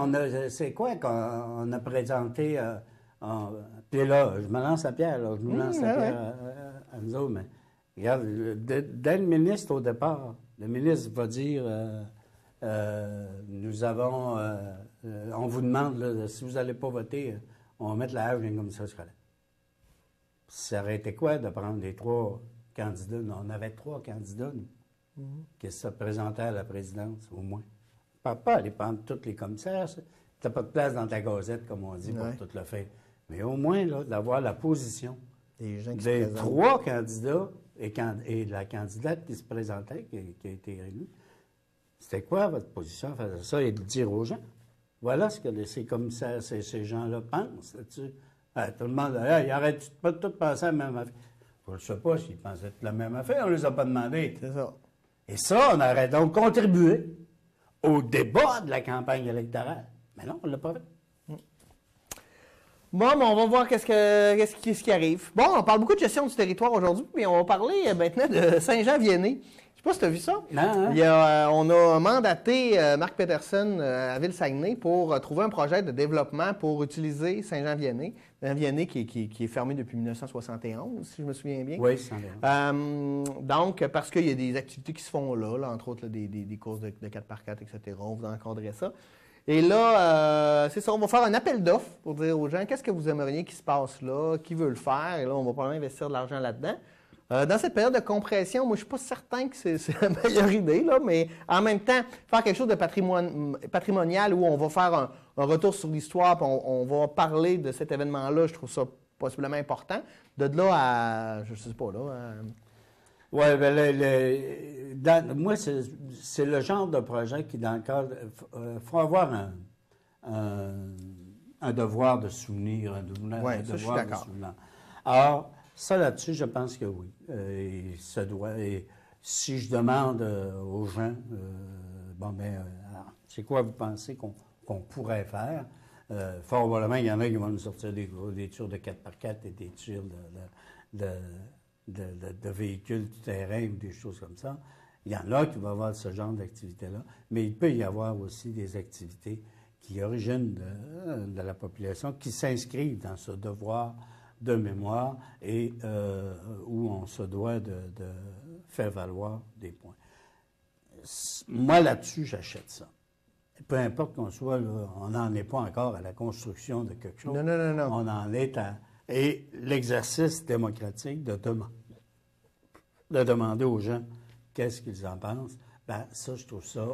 Speaker 2: c'est quoi qu'on a présenté, puis là, je me lance à Pierre, là, je nous lance à Pierre à nous autres, mais regarde, dès le ministre au départ, le ministre va dire... nous avons, on vous demande, là, si vous n'allez pas voter, on va mettre la hache dans une commission scolaire. Ça aurait été quoi de prendre les 3 candidats? On avait 3 candidats qui se présentaient à la présidence, au moins. Je ne parle pas aller prendre tous les commissaires. Tu n'as pas de place dans ta gazette, comme on dit, pour tout le faire. Mais au moins, là, d'avoir la position des 3 candidats et la candidate qui se présentait, qui a été élue. C'était quoi votre position face à ça et de dire aux gens? Voilà ce que ces commissaires, ces gens-là pensent là-dessus. Tout le monde, ils arrêtent pas de tout penser à la même affaire. Je ne sais pas s'ils pensaient la même affaire, on ne les a pas demandé.
Speaker 1: C'est ça.
Speaker 2: Et ça, on aurait donc contribué au débat de la campagne électorale. Mais non, on ne l'a pas fait.
Speaker 1: Bon, mais on va voir qu'est-ce qui arrive. Bon, on parle beaucoup de gestion du territoire aujourd'hui, mais on va parler maintenant de Saint-Jean-Vianney. Je sais pas si tu as vu ça.
Speaker 2: Non,
Speaker 1: on a mandaté Marc Peterson à Ville-Saguenay pour trouver un projet de développement pour utiliser Saint-Jean-Vianney. Saint-Jean-Vianney qui est fermé depuis 1971, si je me souviens bien.
Speaker 2: Oui, c'est bien.
Speaker 1: Donc, parce qu'il y a des activités qui se font là, entre autres là, des courses de 4x4, etc. On vous encadrer ça. Et là, c'est ça, on va faire un appel d'offres pour dire aux gens qu'est-ce que vous aimeriez qu'il se passe là, qui veut le faire. Et là, on va probablement investir de l'argent là-dedans. Dans cette période de compression, moi, je ne suis pas certain que c'est la meilleure idée, là, mais en même temps, faire quelque chose de patrimonial où on va faire un retour sur l'histoire, puis on va parler de cet événement-là, je trouve ça possiblement important. De là à, je ne sais pas, là...
Speaker 2: Oui, bien, moi, c'est le genre de projet qui, dans le cadre... Il faut avoir un devoir de souvenir, un devoir de souvenir. Alors, ça, là-dessus, je pense que oui. Et ça doit... Et si je demande aux gens, c'est quoi vous pensez qu'on pourrait faire? Fort probablement, il y en a qui vont nous sortir des tours de 4x4 et des tours de véhicules tout-terrain ou des choses comme ça. Il y en a qui vont avoir ce genre d'activité-là, mais il peut y avoir aussi des activités qui originent de la population, qui s'inscrivent dans ce devoir de mémoire et où on se doit de faire valoir des points. Moi, là-dessus, j'achète ça. Peu importe qu'on soit, là, on n'en est pas encore à la construction de quelque chose.
Speaker 1: Non.
Speaker 2: On en est à... Et l'exercice démocratique de demander aux gens qu'est-ce qu'ils en pensent, bien, ça, je trouve ça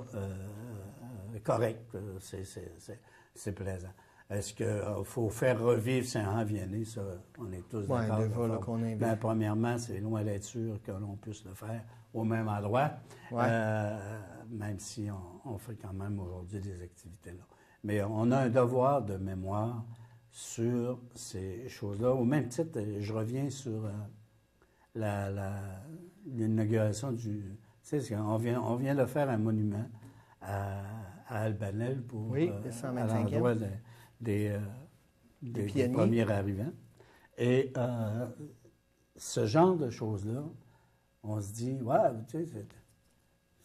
Speaker 2: correct. C'est plaisant. Est-ce qu'il faut faire revivre Saint-Jean-Vianney? Ça, on est tous d'accord. Ben, premièrement, c'est loin d'être sûr que l'on puisse le faire au même endroit, même si on fait quand même aujourd'hui des activités-là. Mais on a un devoir de mémoire sur ces choses-là. Au même titre, je reviens sur l'inauguration du... Tu sais, on vient de faire un monument à Albanel pour à l'endroit des premiers arrivants. Et ce genre de choses-là, on se dit, ouais, tu sais,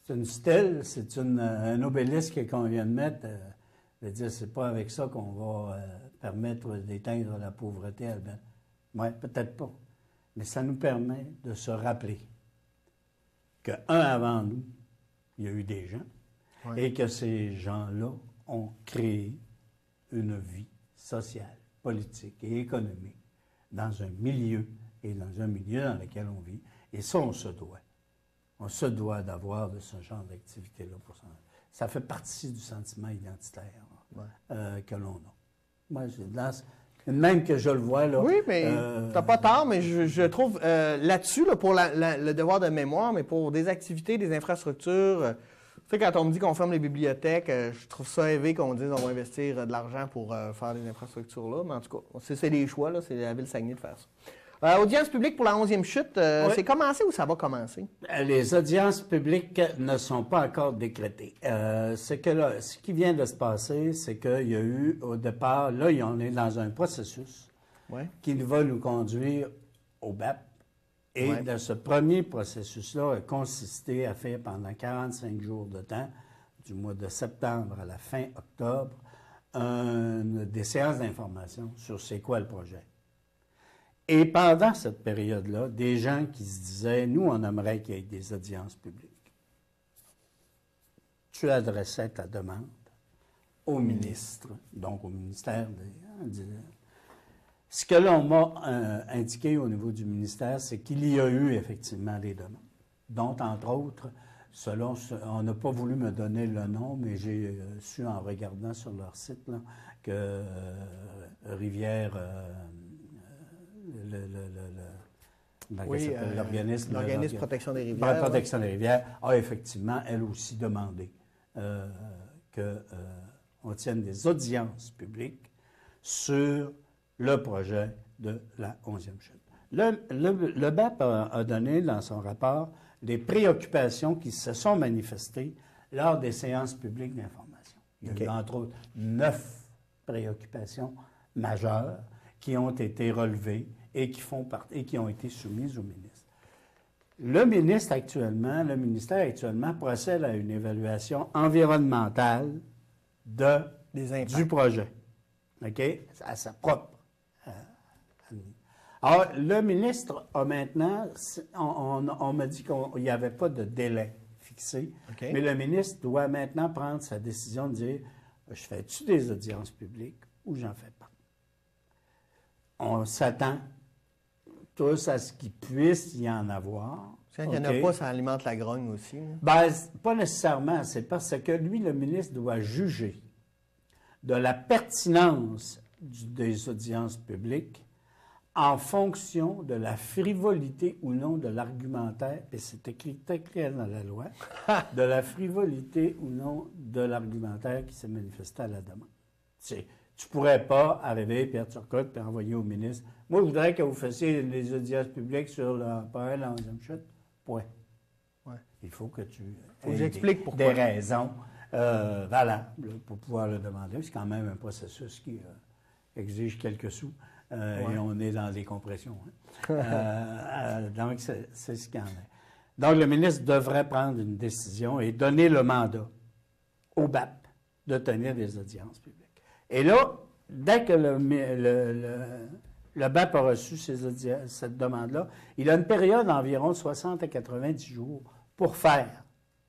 Speaker 2: c'est une stèle, c'est un obélisque qu'on vient de mettre. Je veux dire, c'est pas avec ça qu'on va permettre d'éteindre la pauvreté à Albanel. Oui, peut-être pas. Mais ça nous permet de se rappeler qu'un avant nous, il y a eu des gens, et que ces gens-là ont créé une vie sociale, politique et économique dans un milieu dans lequel on vit. Et ça, on se doit. On se doit d'avoir de ce genre d'activité-là. Ça fait partie du sentiment identitaire que l'on a. Moi, même que je le vois, là...
Speaker 1: Oui, mais t'as pas tort, mais je trouve là-dessus, là, pour le devoir de mémoire, mais pour des activités, des infrastructures... Tu sais, quand on me dit qu'on ferme les bibliothèques, je trouve ça élevé qu'on dise qu'on va investir de l'argent pour faire des infrastructures là. Mais en tout cas, c'est des choix, là, c'est la Ville-Saguenay de faire ça. Audience publique pour la 11e chute,
Speaker 2: Oui.
Speaker 1: c'est commencé ou ça va commencer?
Speaker 2: Les audiences publiques ne sont pas encore décrétées. Ce qui vient de se passer, c'est qu'il y a eu, au départ, là, on est dans un processus qui va nous conduire au BAP. Et de ce premier processus-là a consisté à faire pendant 45 jours de temps, du mois de septembre à la fin octobre, des séances d'information sur c'est quoi le projet. Et pendant cette période-là, des gens qui se disaient, nous, on aimerait qu'il y ait des audiences publiques. Tu adressais ta demande au ministre, donc au ministère des... Ce que l'on m'a indiqué au niveau du ministère, c'est qu'il y a eu effectivement des demandes, dont, entre autres, on n'a pas voulu me donner le nom, mais j'ai su en regardant sur leur site là, que Rivière... l'organisme
Speaker 1: Protection des rivières.
Speaker 2: Protection des rivières a effectivement, elle aussi, demandé qu'on tienne des audiences publiques sur le projet de la 11e chute. Le BAP a donné dans son rapport des préoccupations qui se sont manifestées lors des séances publiques d'information. Il y a eu, entre autres, 9 préoccupations majeures qui ont été relevées et qui ont été soumises au ministre. Le ministère actuellement procède à une évaluation environnementale du projet, OK? À sa propre. Alors, le ministre a maintenant, on m'a dit qu'il n'y avait pas de délai fixé, mais le ministre doit maintenant prendre sa décision de dire, je fais-tu des audiences publiques ou j'en fais pas? On s'attend tous à ce qu'il puisse y en avoir.
Speaker 1: S'il n'y en a pas, ça alimente la grogne aussi.
Speaker 2: Ben, pas nécessairement. C'est parce que lui, le ministre, doit juger de la pertinence des audiences publiques en fonction de la frivolité ou non de l'argumentaire, et c'est écrit très clair dans la loi, de la frivolité ou non de l'argumentaire qui s'est manifesté à la demande. Tu ne pourrais pas arriver, Pierre Turcotte, et envoyer au ministre. Moi, je voudrais que vous fassiez les audiences publiques sur le rappel en 11e chute. Point.
Speaker 1: Ouais.
Speaker 2: Il faut que tu
Speaker 1: aies
Speaker 2: des raisons valables pour pouvoir le demander. C'est quand même un processus qui exige quelques sous et on est dans des compressions. Donc, c'est ce qu'il y en a. Donc, le ministre devrait prendre une décision et donner le mandat au BAP de tenir des audiences publiques. Et là, dès que le BAP a reçu cette demande-là, il a une période d'environ 60 à 90 jours pour faire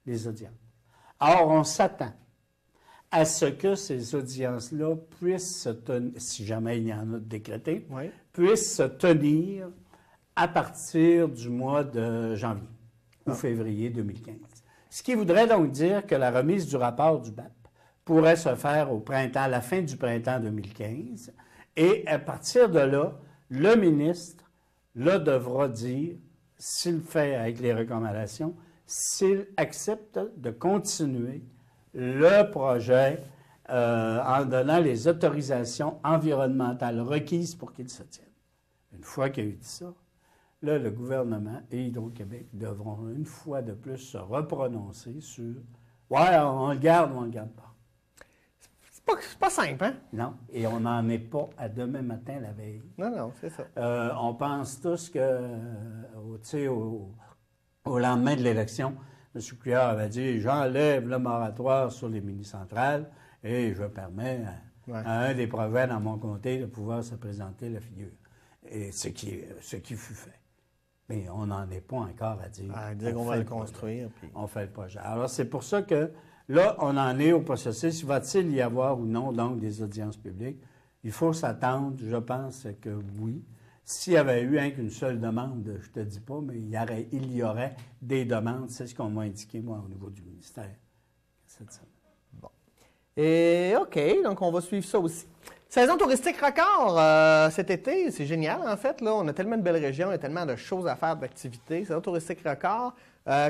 Speaker 2: les audiences. Or, on s'attend à ce que ces audiences-là puissent se tenir, si jamais il y en a décrété, puissent se tenir à partir du mois de janvier ou février 2015. Ce qui voudrait donc dire que la remise du rapport du BAP pourrait se faire au printemps, à la fin du printemps 2015. Et à partir de là, le ministre, devra dire, s'il fait avec les recommandations, s'il accepte de continuer le projet en donnant les autorisations environnementales requises pour qu'il se tienne. Une fois qu'il a eu dit ça, là, le gouvernement et Hydro-Québec devront une fois de plus se reprononcer sur « ouais, on le garde ou on ne le garde pas ».
Speaker 1: C'est pas simple, hein?
Speaker 2: Non, et on n'en est pas à demain matin la veille.
Speaker 1: Non, c'est ça.
Speaker 2: On pense tous que, au lendemain de l'élection, M. Couillard avait dit « j'enlève le moratoire sur les mini-centrales et je permets à un des projets dans mon comté de pouvoir se présenter la figure ». Et ce qui fut fait. Mais on n'en est pas encore à dire
Speaker 1: qu'on va le construire. Puis...
Speaker 2: On fait le projet. Alors, c'est pour ça que là, on en est au processus. Va-t-il y avoir ou non, donc, des audiences publiques? Il faut s'attendre, je pense que oui. S'il y avait eu qu'une seule demande, je ne te dis pas, mais il y aurait des demandes. C'est ce qu'on m'a indiqué, moi, au niveau du ministère cette semaine.
Speaker 1: Bon. Et OK, donc on va suivre ça aussi. Saison touristique record cet été, c'est génial en fait. Là, on a tellement de belles régions, il y a tellement de choses à faire, d'activités. Saison touristique record.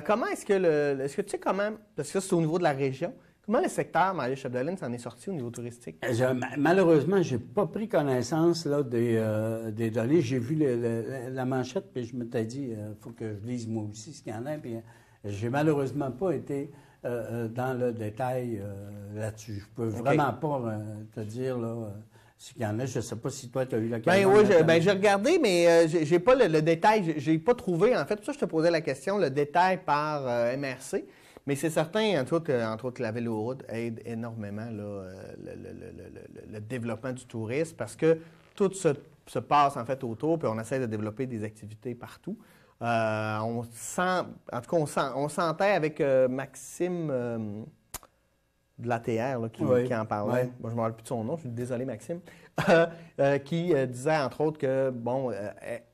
Speaker 1: Comment est-ce que tu sais comment, parce que c'est au niveau de la région, Comment le secteur Maria-Chapdelaine s'en est sorti au niveau touristique?
Speaker 2: Malheureusement, je n'ai pas pris connaissance là, des données. J'ai vu la manchette, puis je m'étais dit, il faut que je lise moi aussi ce qu'il y en a. Puis j'ai malheureusement pas été dans le détail là-dessus. Je peux vraiment pas te dire là, ce qu'il y en a. Je ne sais pas si toi, tu as eu l'occasion.
Speaker 1: Oui, j'ai regardé, mais j'ai pas le détail. J'ai pas trouvé, en fait. Pour ça, je te posais la question, le détail par MRC. Mais c'est certain, entre autres, la véloroute aide énormément là, le développement du tourisme parce que tout se passe en fait autour, puis on essaie de développer des activités partout. On sentait avec Maxime de l'ATR qui en parlait. Moi, je ne me rappelle plus de son nom, je suis désolé, Maxime. Qui disait, entre autres, que, bon,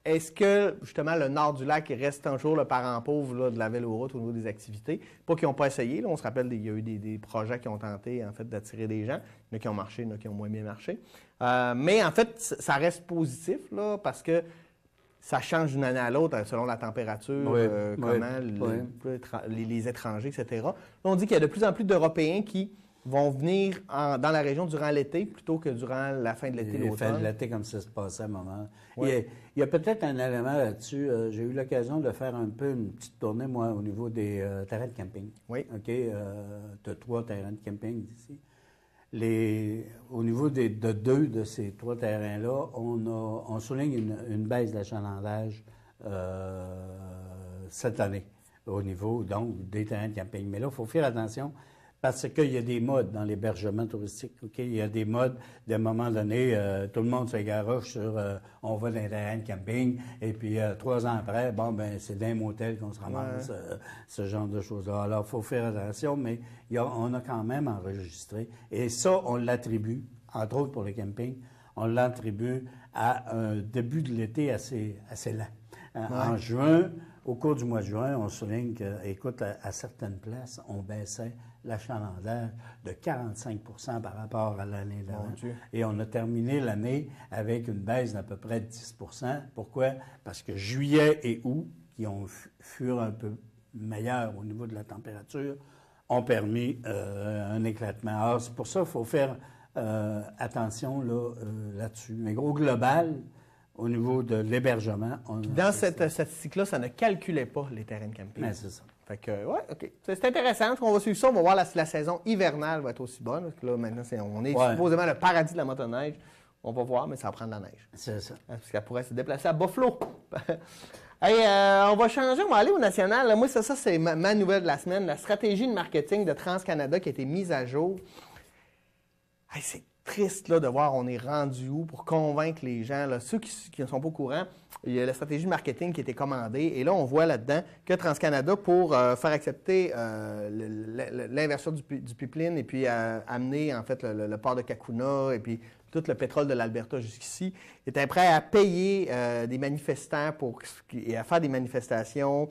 Speaker 1: est-ce que, justement, le nord du lac reste toujours le parent pauvre là, de la véloroute au niveau des activités? Pas qu'ils n'ont pas essayé. Là, on se rappelle, il y a eu des projets qui ont tenté, en fait, d'attirer des gens. Il y en a qui ont marché, il y en a qui ont moins bien marché. Mais, en fait, ça reste positif, là, parce que ça change d'une année à l'autre selon la température, les étrangers, etc. Là, on dit qu'il y a de plus en plus d'Européens qui vont venir dans la région durant l'été plutôt que durant la fin de l'été, l'automne.
Speaker 2: La fin de l'été, comme ça se passait à un moment. Oui. Il y a peut-être un élément là-dessus. J'ai eu l'occasion de faire un peu une petite tournée, moi, au niveau des terrains de camping.
Speaker 1: Oui.
Speaker 2: OK? Tu as 3 terrains de camping ici. Au niveau de 2 de ces 3 terrains-là, on souligne une baisse de l'achalandage cette année au niveau, donc, des terrains de camping. Mais là, il faut faire attention parce qu'il y a des modes dans l'hébergement touristique. OK? Il y a des modes, d'un moment donné, tout le monde se garoche sur on va dans les terrains de camping, et puis 3 ans après, bon, ben c'est dans un motel qu'on se ramasse, ce genre de choses-là. Alors, il faut faire attention, mais on a quand même enregistré. Et ça, on l'attribue, entre autres pour le camping, on l'attribue à un début de l'été assez lent. En juin, au cours du mois de juin, on souligne que, écoute, à certaines places, on baissait l'achalandage de 45 % par rapport à l'année d'avant. Et on a terminé l'année avec une baisse d'à peu près de 10 %. Pourquoi? Parce que juillet et août, qui furent un peu meilleurs au niveau de la température, ont permis un éclatement. Alors, c'est pour ça qu'il faut faire attention là-dessus. Mais au global, au niveau de l'hébergement,
Speaker 1: dans cette statistique-là, ça ne calculait pas les terrains de camping.
Speaker 2: Mais c'est ça.
Speaker 1: Fait que, ouais, OK. C'est intéressant. On va suivre ça. On va voir si la saison hivernale va être aussi bonne. Parce que là, maintenant, on est supposément le paradis de la motoneige. On va voir, mais ça va prendre de la neige.
Speaker 2: C'est ça.
Speaker 1: Parce qu'elle pourrait se déplacer à Buffalo. Hey, on va changer, on va aller au national. Là, moi, ça c'est ma nouvelle de la semaine. La stratégie de marketing de TransCanada qui a été mise à jour. Hey, c'est triste là, de voir on est rendu où pour convaincre les gens. Là, ceux qui ne sont pas au courant, il y a la stratégie de marketing qui a été commandée. Et là, on voit là-dedans que TransCanada, pour faire accepter l'inversion du pipeline et puis amener en fait le port de Kakuna et puis tout le pétrole de l'Alberta jusqu'ici, était prêt à payer des manifestants et à faire des manifestations,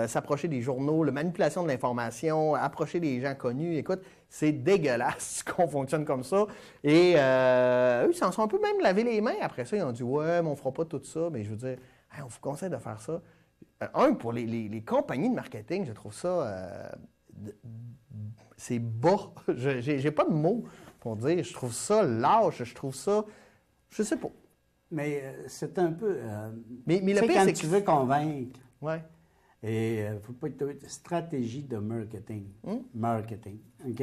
Speaker 1: s'approcher des journaux, la manipulation de l'information, approcher des gens connus. Écoute, c'est dégueulasse qu'on fonctionne comme ça. Et eux, ils s'en sont un peu même lavé les mains. Après ça, ils ont dit « Ouais, mais on ne fera pas tout ça. » Mais je veux dire, hey, on vous conseille de faire ça. Pour les compagnies de marketing, je trouve ça... c'est bas. J'ai pas de mots pour dire. Je trouve ça lâche. Je trouve ça... Je sais pas.
Speaker 2: Mais c'est un peu...
Speaker 1: mais le pire,
Speaker 2: quand
Speaker 1: c'est
Speaker 2: tu veux convaincre...
Speaker 1: Ouais.
Speaker 2: Et il ne faut pas être stratégie de marketing. Marketing, OK?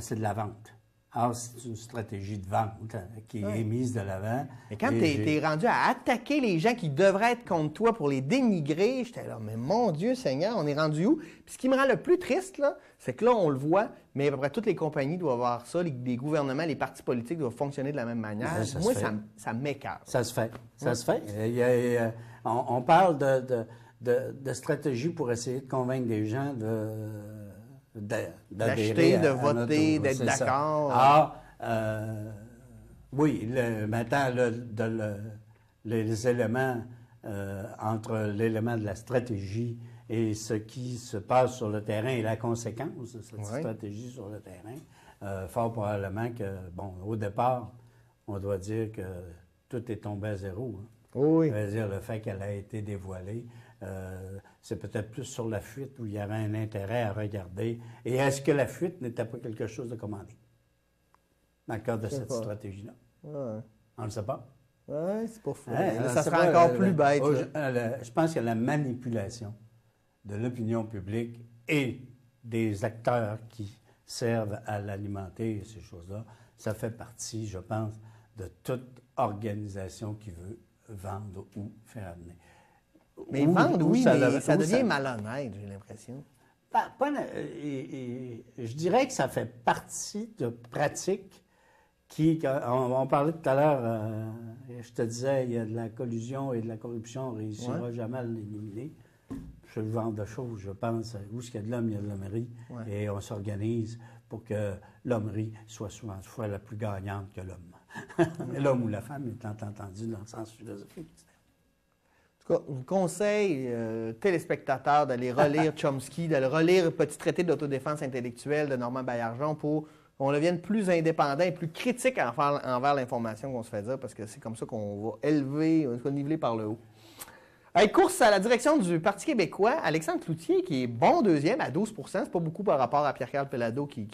Speaker 2: C'est de la vente. Alors, c'est une stratégie de vente qui est mise de l'avant.
Speaker 1: Mais quand tu es rendu à attaquer les gens qui devraient être contre toi pour les dénigrer, j'étais là, mais mon Dieu Seigneur, on est rendu où? Puis ce qui me rend le plus triste, là, c'est que là, on le voit, mais à peu près toutes les compagnies doivent avoir ça, les gouvernements, les partis politiques doivent fonctionner de la même manière. Moi, ça m'écarte.
Speaker 2: Ça se fait. Ça se fait. On parle de stratégie pour essayer de convaincre des gens
Speaker 1: d'acheter, de voter, d'être d'accord.
Speaker 2: Oui, maintenant, les éléments entre l'élément de la stratégie et ce qui se passe sur le terrain et la conséquence de cette stratégie sur le terrain, fort probablement que, bon, au départ, on doit dire que tout est tombé à zéro. Hein.
Speaker 1: Oui.
Speaker 2: Ça veut dire le fait qu'elle a été dévoilée. c'est peut-être plus sur la fuite où il y aurait un intérêt à regarder. Et est-ce que la fuite n'était pas quelque chose de commandé dans le cadre de cette stratégie-là?
Speaker 1: Ouais.
Speaker 2: On ne le sait pas.
Speaker 1: Oui, c'est pas fou.
Speaker 2: Hein,
Speaker 1: Ça serait encore plus bête.
Speaker 2: Je pense qu'il y a la manipulation de l'opinion publique et des acteurs qui servent à l'alimenter et ces choses-là. Ça fait partie, je pense, de toute organisation qui veut vendre ou faire amener.
Speaker 1: Mais vendre, oui, mais ça devient malhonnête, j'ai l'impression.
Speaker 2: Je dirais que ça fait partie de pratiques qui, on parlait tout à l'heure, je te disais, il y a de la collusion et de la corruption, on ne réussira jamais à l'éliminer. C'est le genre de choses, je pense, où il y a de l'homme, il y a de l'hommerie, et on s'organise pour que l'hommerie soit souvent la plus gagnante que l'homme. L'homme ou la femme étant entendu dans le sens philosophique.
Speaker 1: En tout cas, je vous conseille, téléspectateurs, d'aller relire Chomsky, d'aller relire le petit traité d'autodéfense intellectuelle de Normand Baillargeon pour qu'on devienne plus indépendant et plus critique envers l'information qu'on se fait dire, parce que c'est comme ça qu'on va élever, on va niveler par le haut. Hey, course à la direction du Parti québécois, Alexandre Cloutier, qui est bon deuxième à 12 %, c'est pas beaucoup par rapport à Pierre-Carl Pellado qui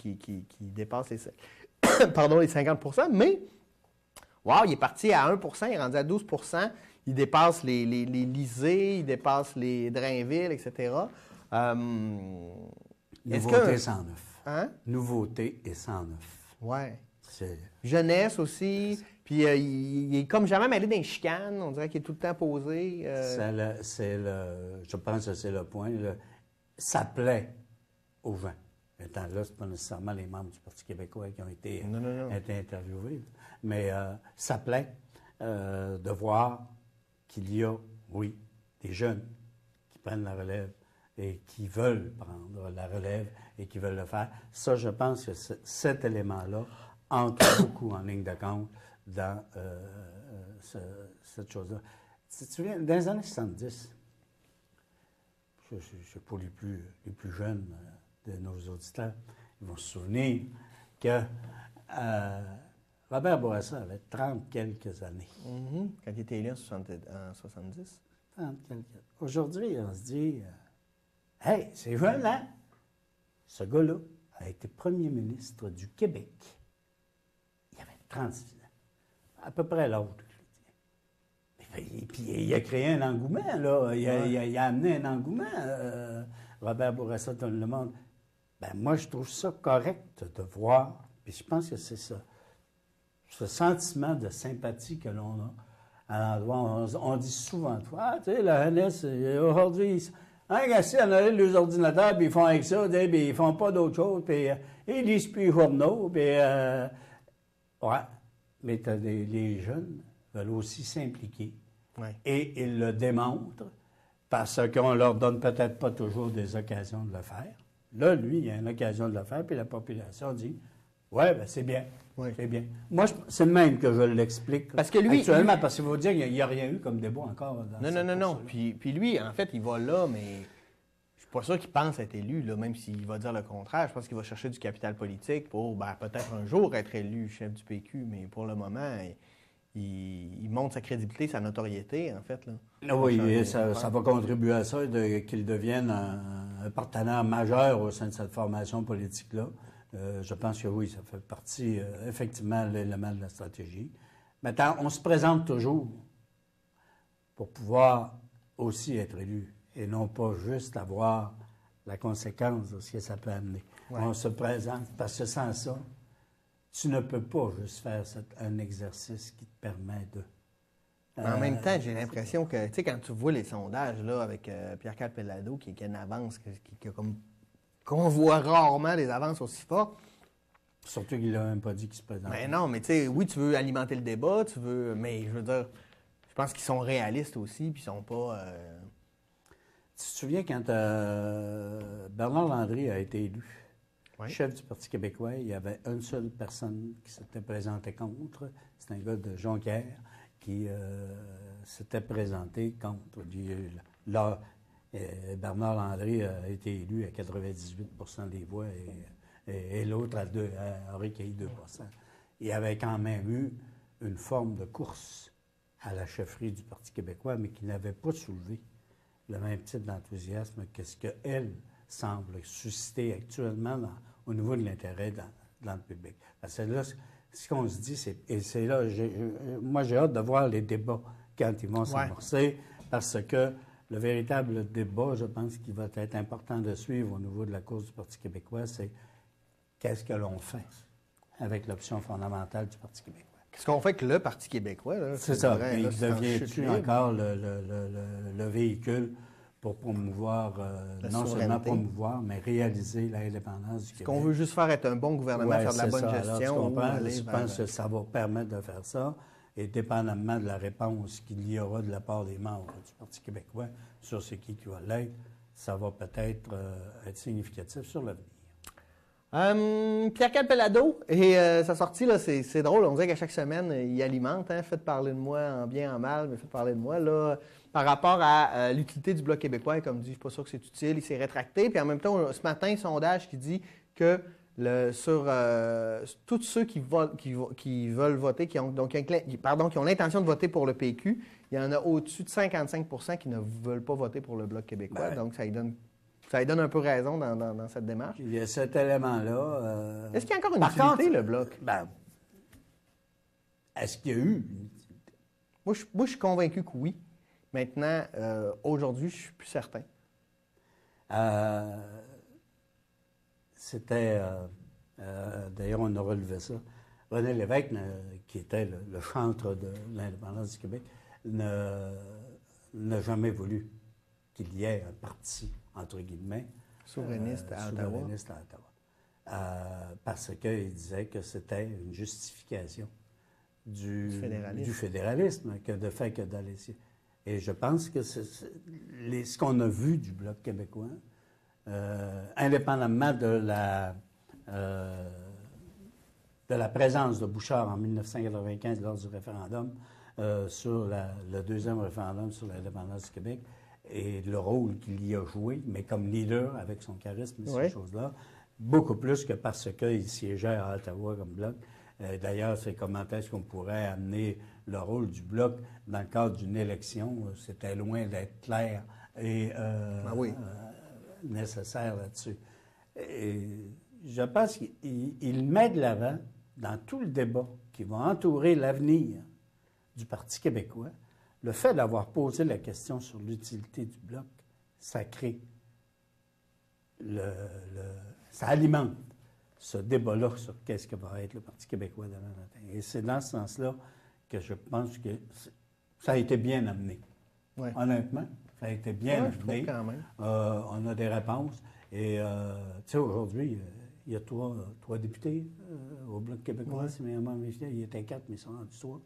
Speaker 1: dépasse les, les 50 %, mais wow, il est parti à 1 % il est rendu à 12 %, il dépasse les Lisée, il dépasse les Drainville, etc.
Speaker 2: Nouveauté 109.
Speaker 1: Hein?
Speaker 2: Nouveauté et 109.
Speaker 1: Ouais. Jeunesse aussi. Puis il est comme jamais mêlé dans les chicanes. On dirait qu'il est tout le temps posé.
Speaker 2: Je pense que c'est le point. Ça plaît aux gens. Étant là, ce n'est pas nécessairement les membres du Parti québécois qui ont été interviewés. Mais ça plaît de voir qu'il y a, oui, des jeunes qui prennent la relève et qui veulent prendre la relève et qui veulent le faire. Ça, je pense que cet élément-là entre beaucoup en ligne de compte dans cette chose-là. Tu te souviens, dans les années 70, je sais pas les plus jeunes de nos auditeurs, ils vont se souvenir que Robert Bourassa avait 30 quelques années.
Speaker 1: Mm-hmm. Quand il était élu en 70.
Speaker 2: 30 quelques. Aujourd'hui, on se dit, hey, c'est jeune, hein? Ce gars-là a été premier ministre du Québec. Il avait 36 ans. À peu près l'autre. Et puis, il a créé un engouement, là. Il a amené un engouement, Robert Bourassa, dans le monde. Ben, moi, je trouve ça correct de voir, puis je pense que c'est ça, ce sentiment de sympathie que l'on a à l'endroit. On dit souvent, ah, tu sais, la jeunesse, aujourd'hui, si on a les ordinateurs, puis ils font avec ça, puis ils font pas d'autre chose, puis ils lisent plus les journaux, puis ouais, mais les jeunes veulent aussi s'impliquer.
Speaker 1: Ouais.
Speaker 2: Et ils le démontrent parce qu'on leur donne peut-être pas toujours des occasions de le faire. Là, lui, il y a une occasion de le faire, puis la population dit, ouais, ben c'est bien. Oui. C'est bien. Moi, c'est le même que je l'explique.
Speaker 1: Parce que lui,
Speaker 2: actuellement, parce qu'il faut dire qu'il n'y a rien eu comme débat encore.
Speaker 1: Non. Puis lui, en fait, il va là, mais je suis pas sûr qu'il pense être élu, là, même s'il va dire le contraire. Je pense qu'il va chercher du capital politique pour peut-être un jour être élu chef du PQ, mais pour le moment, il montre sa crédibilité, sa notoriété, en fait. Là.
Speaker 2: Oui, ça va contribuer à ça, qu'il devienne un partenaire majeur au sein de cette formation politique-là. Je pense que oui, ça fait partie, effectivement, de l'élément de la stratégie. Maintenant, on se présente toujours pour pouvoir aussi être élu et non pas juste avoir la conséquence de ce que ça peut amener. Ouais. On se présente parce que sans ça, tu ne peux pas juste faire un exercice qui te permet de...
Speaker 1: En même temps, j'ai l'impression que, tu sais, quand tu vois les sondages là, avec Pierre-Carl Pellado qui a une avance, qu'on voit rarement des avances aussi fortes.
Speaker 2: Surtout qu'il n'a même pas dit qu'il se présente.
Speaker 1: Mais non, mais tu sais, oui, tu veux alimenter le débat, mais je veux dire, je pense qu'ils sont réalistes aussi, puis ils sont pas...
Speaker 2: Tu te souviens quand Bernard Landry a été élu chef du Parti québécois, il y avait une seule personne qui s'était présentée contre. C'est un gars de Jonquière qui s'était présenté contre. Là, Bernard Landry a été élu à 98 % des voix et l'autre aurait accueilli 2 %. Il y avait quand même eu une forme de course à la chefferie du Parti québécois, mais qui n'avait pas soulevé le même type d'enthousiasme que ce qu'elle semble susciter actuellement au niveau de l'intérêt dans le public. Parce que là, ce qu'on se dit, c'est là, moi j'ai hâte de voir les débats quand ils vont s'amorcer, parce que le véritable débat, je pense qu'il va être important de suivre au niveau de la cause du Parti québécois, c'est qu'est-ce que l'on fait avec l'option fondamentale du Parti québécois.
Speaker 1: Qu'est-ce qu'on fait avec le Parti québécois?
Speaker 2: C'est ça. Il devient-tu encore le véhicule pour promouvoir, non seulement promouvoir, mais réaliser l'indépendance du Québec?
Speaker 1: Est-ce qu'on veut juste être un bon gouvernement, faire de la bonne gestion?
Speaker 2: Je pense que ça va permettre de faire ça. Et dépendamment de la réponse qu'il y aura de la part des membres du Parti québécois sur ce qui va l'être, ça va peut-être être significatif sur l'avenir.
Speaker 1: Pierre Calpelado, et sa sortie, là, c'est drôle, on dirait qu'à chaque semaine, il alimente, faites parler de moi en bien, en mal, mais faites parler de moi, là, par rapport à l'utilité du Bloc québécois, comme dit, je ne suis pas sûr que c'est utile, il s'est rétracté, puis en même temps, ce matin, un sondage qui dit que sur tous ceux qui veulent voter, qui ont l'intention de voter pour le PQ, il y en a au-dessus de 55 % qui ne veulent pas voter pour le Bloc québécois. Donc, ça lui donne un peu raison dans cette démarche.
Speaker 2: Il y a cet élément-là.
Speaker 1: Est-ce qu'il y a encore une utilité, le Bloc?
Speaker 2: Est-ce qu'il y a eu une utilité?
Speaker 1: Moi, je suis convaincu que oui. Maintenant, aujourd'hui, je ne suis plus certain.
Speaker 2: C'était, d'ailleurs, on a relevé ça. René Lévesque, qui était le chantre de l'indépendance du Québec, n'a jamais voulu qu'il y ait un parti, entre guillemets,
Speaker 1: souverainiste à Ottawa.
Speaker 2: Parce qu'il disait que c'était une justification du fédéralisme que de fait que d'aller ici. Et je pense que ce qu'on a vu du Bloc québécois, indépendamment de la présence de Bouchard en 1995 lors du référendum sur le deuxième référendum sur l'indépendance du Québec et le rôle qu'il y a joué, mais comme leader avec son charisme et ces choses-là, beaucoup plus que parce qu'il siégeait à Ottawa comme Bloc. D'ailleurs, c'est comment est-ce qu'on pourrait amener le rôle du Bloc dans le cadre d'une élection. C'était loin d'être clair et nécessaire là-dessus. Et je pense qu'il met de l'avant, dans tout le débat qui va entourer l'avenir du Parti québécois, le fait d'avoir posé la question sur l'utilité du Bloc, ça crée, ça alimente ce débat-là sur qu'est-ce que va être le Parti québécois demain matin. Et c'est dans ce sens-là que je pense que ça a été bien amené. Ouais. Honnêtement, ça a été bien amené.
Speaker 1: Quand même.
Speaker 2: On a des réponses. Et, tu sais, aujourd'hui, il y a trois députés au Bloc québécois. Si mes membres il y était 4, mais ils sont rendus 3.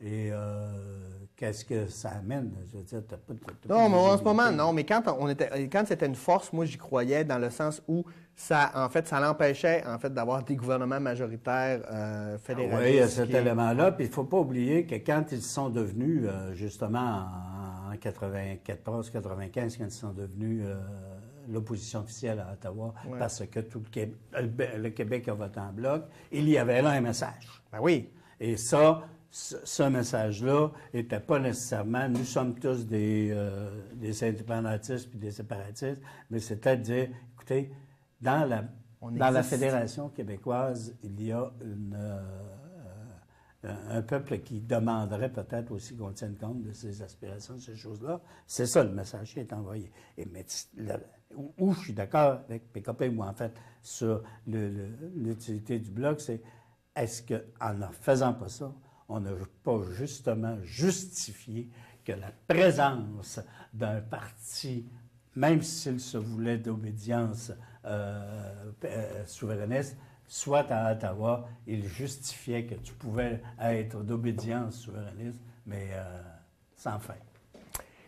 Speaker 2: Et qu'est-ce que ça amène? Je veux dire, t'as pas
Speaker 1: non, mais en ce moment, non. Mais quand c'était une force, moi, j'y croyais dans le sens où ça l'empêchait, d'avoir des gouvernements majoritaires fédéralistes.
Speaker 2: Oui, il y a cet élément-là. Puis il ne faut pas oublier que quand ils sont devenus, justement, en 94-95, quand ils sont devenus l'opposition officielle à Ottawa, parce que tout le Québec a voté en bloc, il y avait là un message.
Speaker 1: Ben oui.
Speaker 2: Et ça, ce message-là n'était pas nécessairement « nous sommes tous des indépendantistes puis des séparatistes », mais c'était de dire « écoutez, dans la Fédération québécoise, il y a un peuple qui demanderait peut-être aussi qu'on tienne compte de ses aspirations, de ces choses-là. » C'est ça le message qui est envoyé. Mais où je suis d'accord avec mes copains, moi, en fait, sur l'utilité du Bloc, c'est est-ce qu'en ne faisant pas ça, on n'a pas justement justifié que la présence d'un parti, même s'il se voulait d'obédience souverainiste, soit à Ottawa, il justifiait que tu pouvais être d'obédience souverainiste, mais sans fin.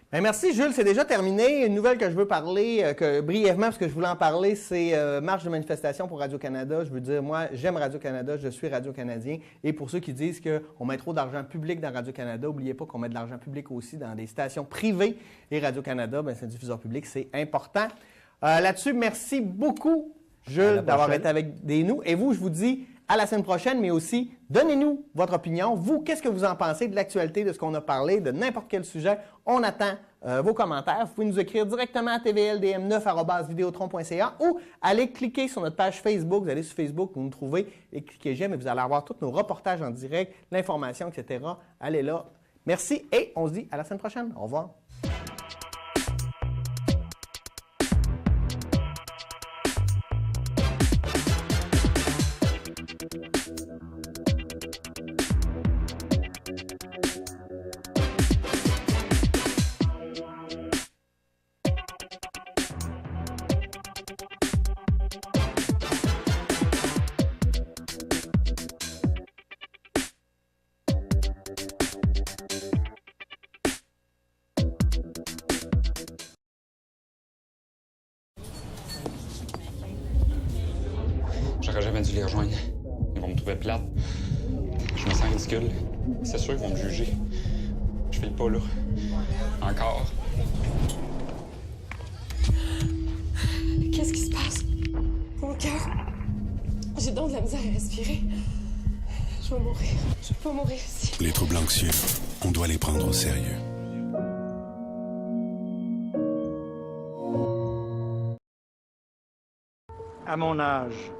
Speaker 1: Bien, merci, Jules. C'est déjà terminé. Une nouvelle que je veux parler, brièvement, parce que je voulais en parler, c'est marche de manifestation pour Radio-Canada. Je veux dire, moi, j'aime Radio-Canada, je suis Radio-Canadien. Et pour ceux qui disent qu'on met trop d'argent public dans Radio-Canada, n'oubliez pas qu'on met de l'argent public aussi dans des stations privées. Et Radio-Canada, c'est un diffuseur public, c'est important. Là-dessus, merci beaucoup, Jules, d'avoir été avec nous. Et vous, je vous dis à la semaine prochaine, mais aussi, donnez-nous votre opinion. Vous, qu'est-ce que vous en pensez de l'actualité, de ce qu'on a parlé, de n'importe quel sujet? On attend vos commentaires. Vous pouvez nous écrire directement à tvldm9@videotron.ca ou allez cliquer sur notre page Facebook. Vous allez sur Facebook, vous nous trouvez et cliquez j'aime et vous allez avoir tous nos reportages en direct, l'information, etc. Allez là. Merci et on se dit à la semaine prochaine. Au revoir.
Speaker 3: J'aurais jamais dû les rejoindre. Ils vont me trouver plate. Je me sens ridicule. C'est sûr qu'ils vont me juger. Je file pas là. Encore.
Speaker 4: Qu'est-ce qui se passe? Mon cœur. J'ai donc de la misère à respirer. Je vais mourir. Je peux pas mourir ici.
Speaker 5: Les troubles anxieux, on doit les prendre au sérieux.
Speaker 6: À mon âge,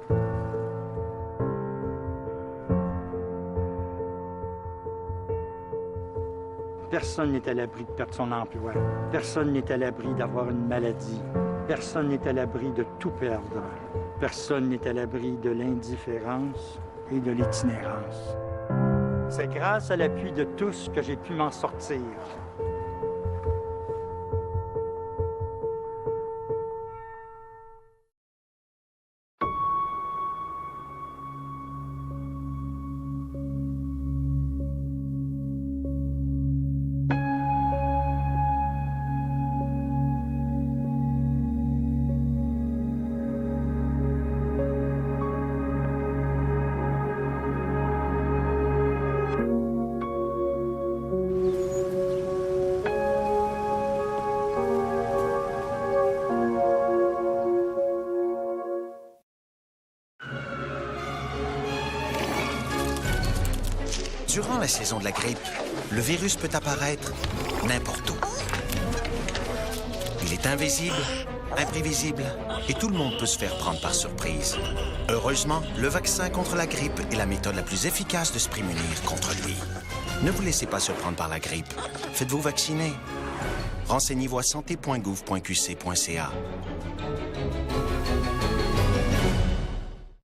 Speaker 6: personne n'est à l'abri de perdre son emploi. Personne n'est à l'abri d'avoir une maladie. Personne n'est à l'abri de tout perdre. Personne n'est à l'abri de l'indifférence et de l'itinérance. C'est grâce à l'appui de tous que j'ai pu m'en sortir.
Speaker 7: Durant la saison de la grippe, le virus peut apparaître n'importe où. Il est invisible, imprévisible, et tout le monde peut se faire prendre par surprise. Heureusement, le vaccin contre la grippe est la méthode la plus efficace de se prémunir contre lui. Ne vous laissez pas surprendre par la grippe. Faites-vous vacciner. Renseignez-vous à santé.gouv.qc.ca.